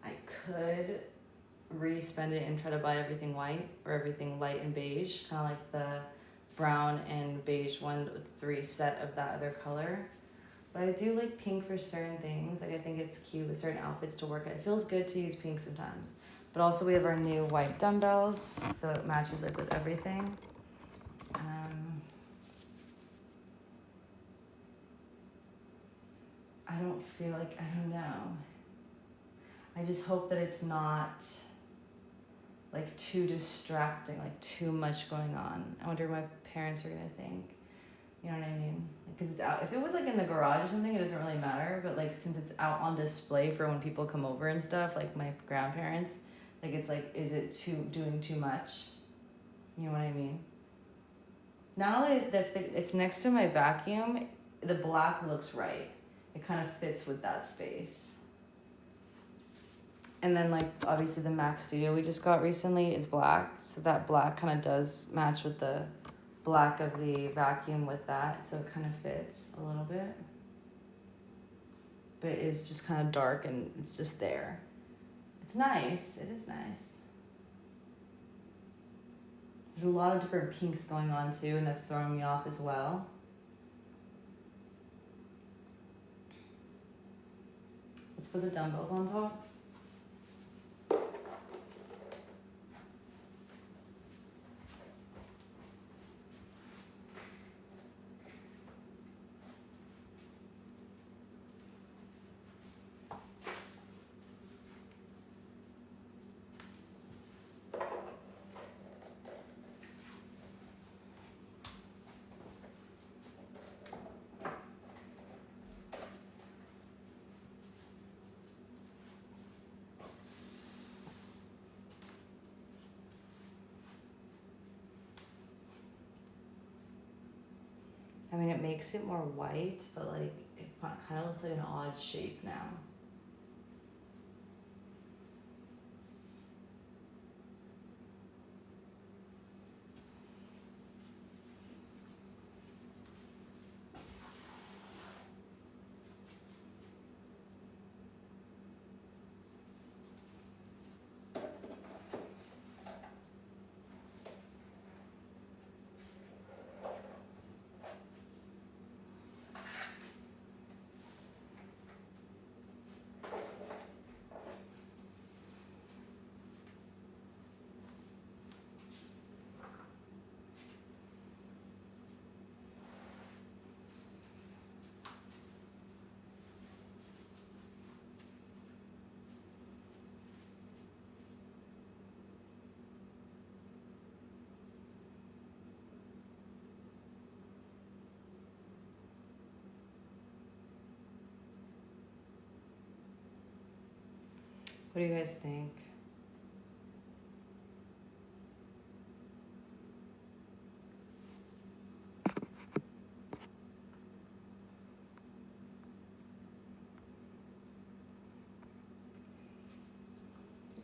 I could re-spend it and try to buy everything white or everything light and beige, kind of like the brown and beige one with 3 set of that other color. But I do like pink for certain things. Like I think it's cute with certain outfits to work at. It feels good to use pink sometimes. But also we have our new white dumbbells, so it matches like with everything. I don't feel like, I don't know. I just hope that it's not like too distracting, like too much going on. I wonder what my parents are gonna think. You know what I mean? Because it's out. If it was like in the garage or something, it doesn't really matter. But like since it's out on display for when people come over and stuff, like my grandparents, like it's like, is it doing too much? You know what I mean? Not only that it's next to my vacuum, the black looks right. It kind of fits with that space. And then like obviously the Mac Studio we just got recently is black, so that black kind of does match with the black of the vacuum with that, so it kind of fits a little bit. But it is just kind of dark and it's just there. It's nice, it is nice. There's a lot of different pinks going on too, and that's throwing me off as well. Let's put the dumbbells on top. I mean, it makes it more white, but like it kind of looks like an odd shape now. What do you guys think?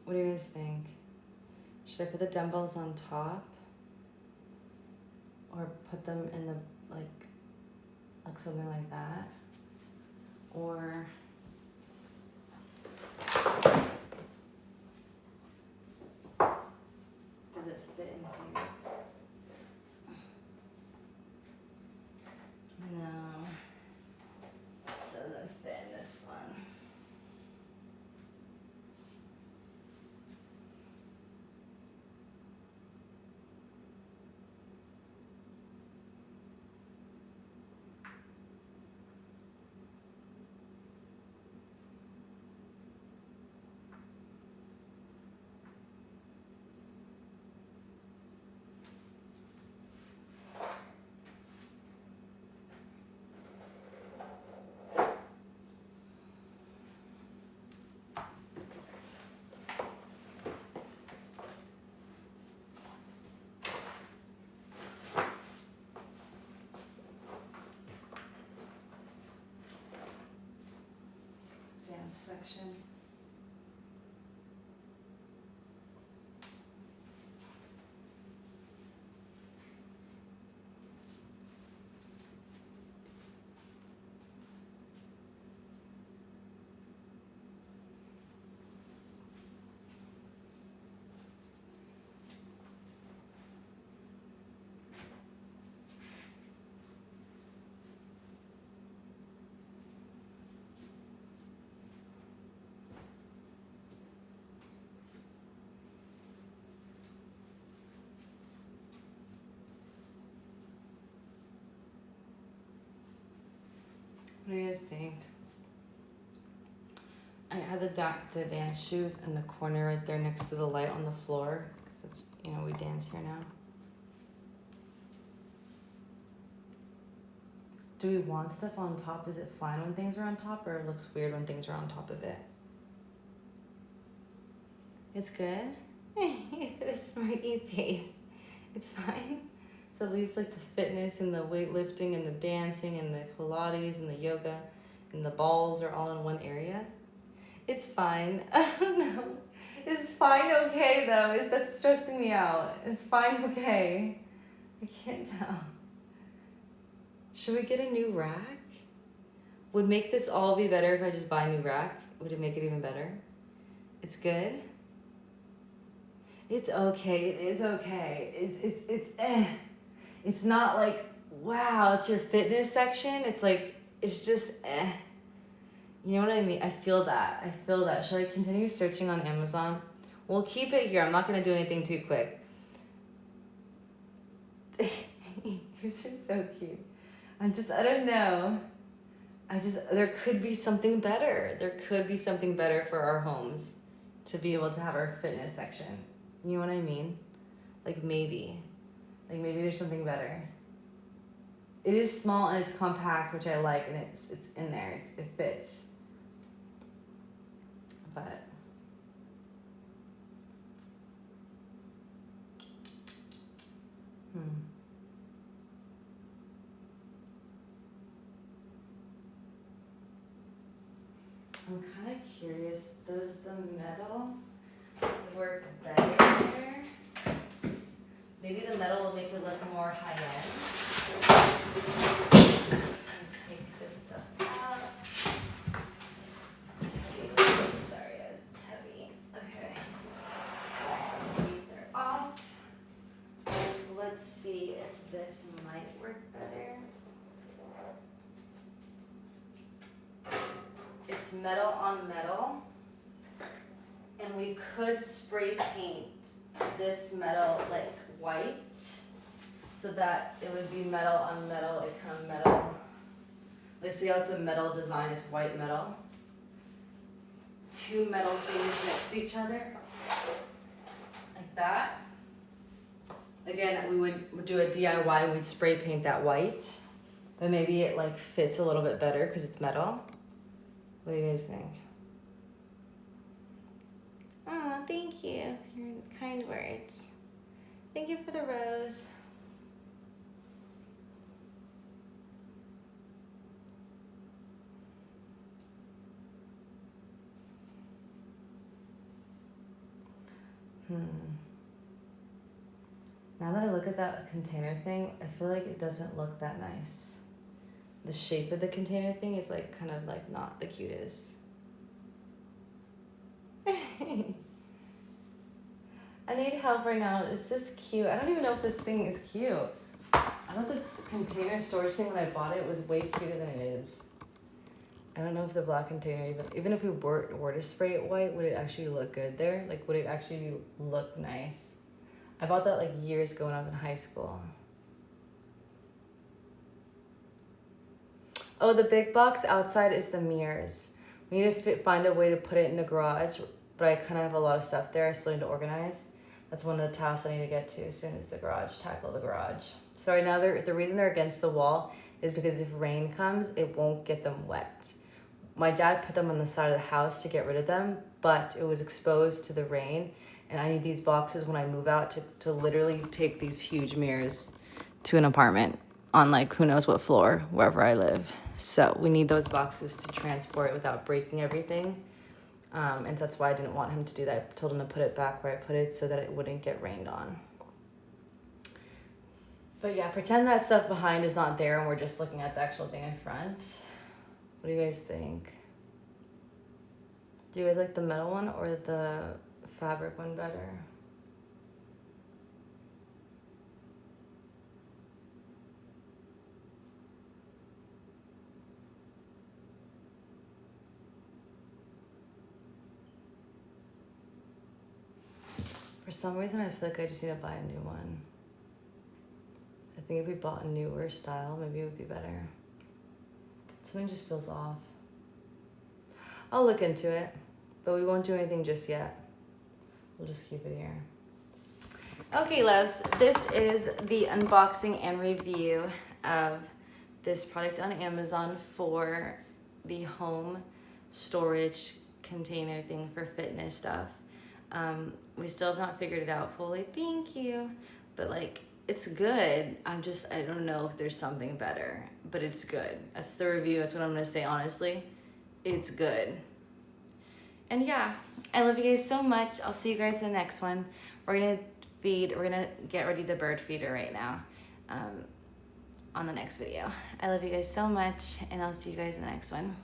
What do you guys think? Should I put the dumbbells on top? Or put them in the, like something like that? Or does it fit in here? No, doesn't fit in this one. Dance section. What do you guys think? I had the dance shoes in the corner right there next to the light on the floor. Because it's, you know, we dance here now. Do we want stuff on top? Is it fine when things are on top, or it looks weird when things are on top of it? It's good? You put a smirky face. It's fine. So at least like the fitness and the weightlifting and the dancing and the Pilates and the yoga and the balls are all in one area. It's fine. I don't know. Is fine okay though? Is that stressing me out? Is fine okay? I can't tell. Should we get a new rack? Would make this all be better if I just buy a new rack? Would it make it even better? It's good? It's okay. It is okay. It's eh. It's not like, wow, it's your fitness section. It's like, it's just eh. You know what I mean? I feel that. Should I continue searching on Amazon? We'll keep it here. I'm not going to do anything too quick. You're just so cute. I don't know. There could be something better. There could be something better for our homes to be able to have our fitness section. You know what I mean? Like maybe there's something better. It is small and it's compact, which I like, and it's in there. It fits. But I'm kind of curious, does the metal work better here? Maybe the metal will make it look more high-end. Take this stuff out. It's heavy. Sorry guys, it's heavy. Okay. These are off. Let's see if this might work better. It's metal on metal. And we could spray paint this metal like white so that it would be metal on metal, like kind of metal. Like see how it's a metal design, it's white metal. Two metal things next to each other, like that. Again, we would do a DIY and we'd spray paint that white, but maybe it like fits a little bit better because it's metal. What do you guys think? Oh, thank you for your kind words. Thank you for the rose. Now that I look at that container thing, I feel like it doesn't look that nice. The shape of the container thing is like kind of like not the cutest. I need help right now. Is this cute? I don't even know if this thing is cute. I thought this container storage thing when I bought it was way cuter than it is. I don't know if the black container, even if we were to spray it white, would it actually look good there? Like, would it actually look nice? I bought that like years ago when I was in high school. Oh, the big box outside is the mirrors. We need to find a way to put it in the garage, but I kind of have a lot of stuff there I still need to organize. That's one of the tasks I need to get to as soon as tackle the garage. So right now, the reason they're against the wall is because if rain comes, it won't get them wet. My dad put them on the side of the house to get rid of them, but it was exposed to the rain, and I need these boxes when I move out to literally take these huge mirrors to an apartment on like who knows what floor, wherever I live. So we need those boxes to transport without breaking everything. And so that's why I didn't want him to do that. I told him to put it back where I put it so that it wouldn't get rained on. But yeah, pretend that stuff behind is not there and we're just looking at the actual thing in front. What do you guys think? Do you guys like the metal one or the fabric one better? For some reason, I feel like I just need to buy a new one. I think if we bought a newer style, maybe it would be better. Something just feels off. I'll look into it, but we won't do anything just yet. We'll just keep it here. Okay, loves, this is the unboxing and review of this product on Amazon for the home storage container thing for fitness stuff. We still have not figured it out fully. Thank you. But like, it's good. I don't know if there's something better, but it's good. That's the review. That's what I'm going to say, honestly. It's good. And yeah, I love you guys so much. I'll see you guys in the next one. We're going to get ready the bird feeder right now on the next video. I love you guys so much, and I'll see you guys in the next one.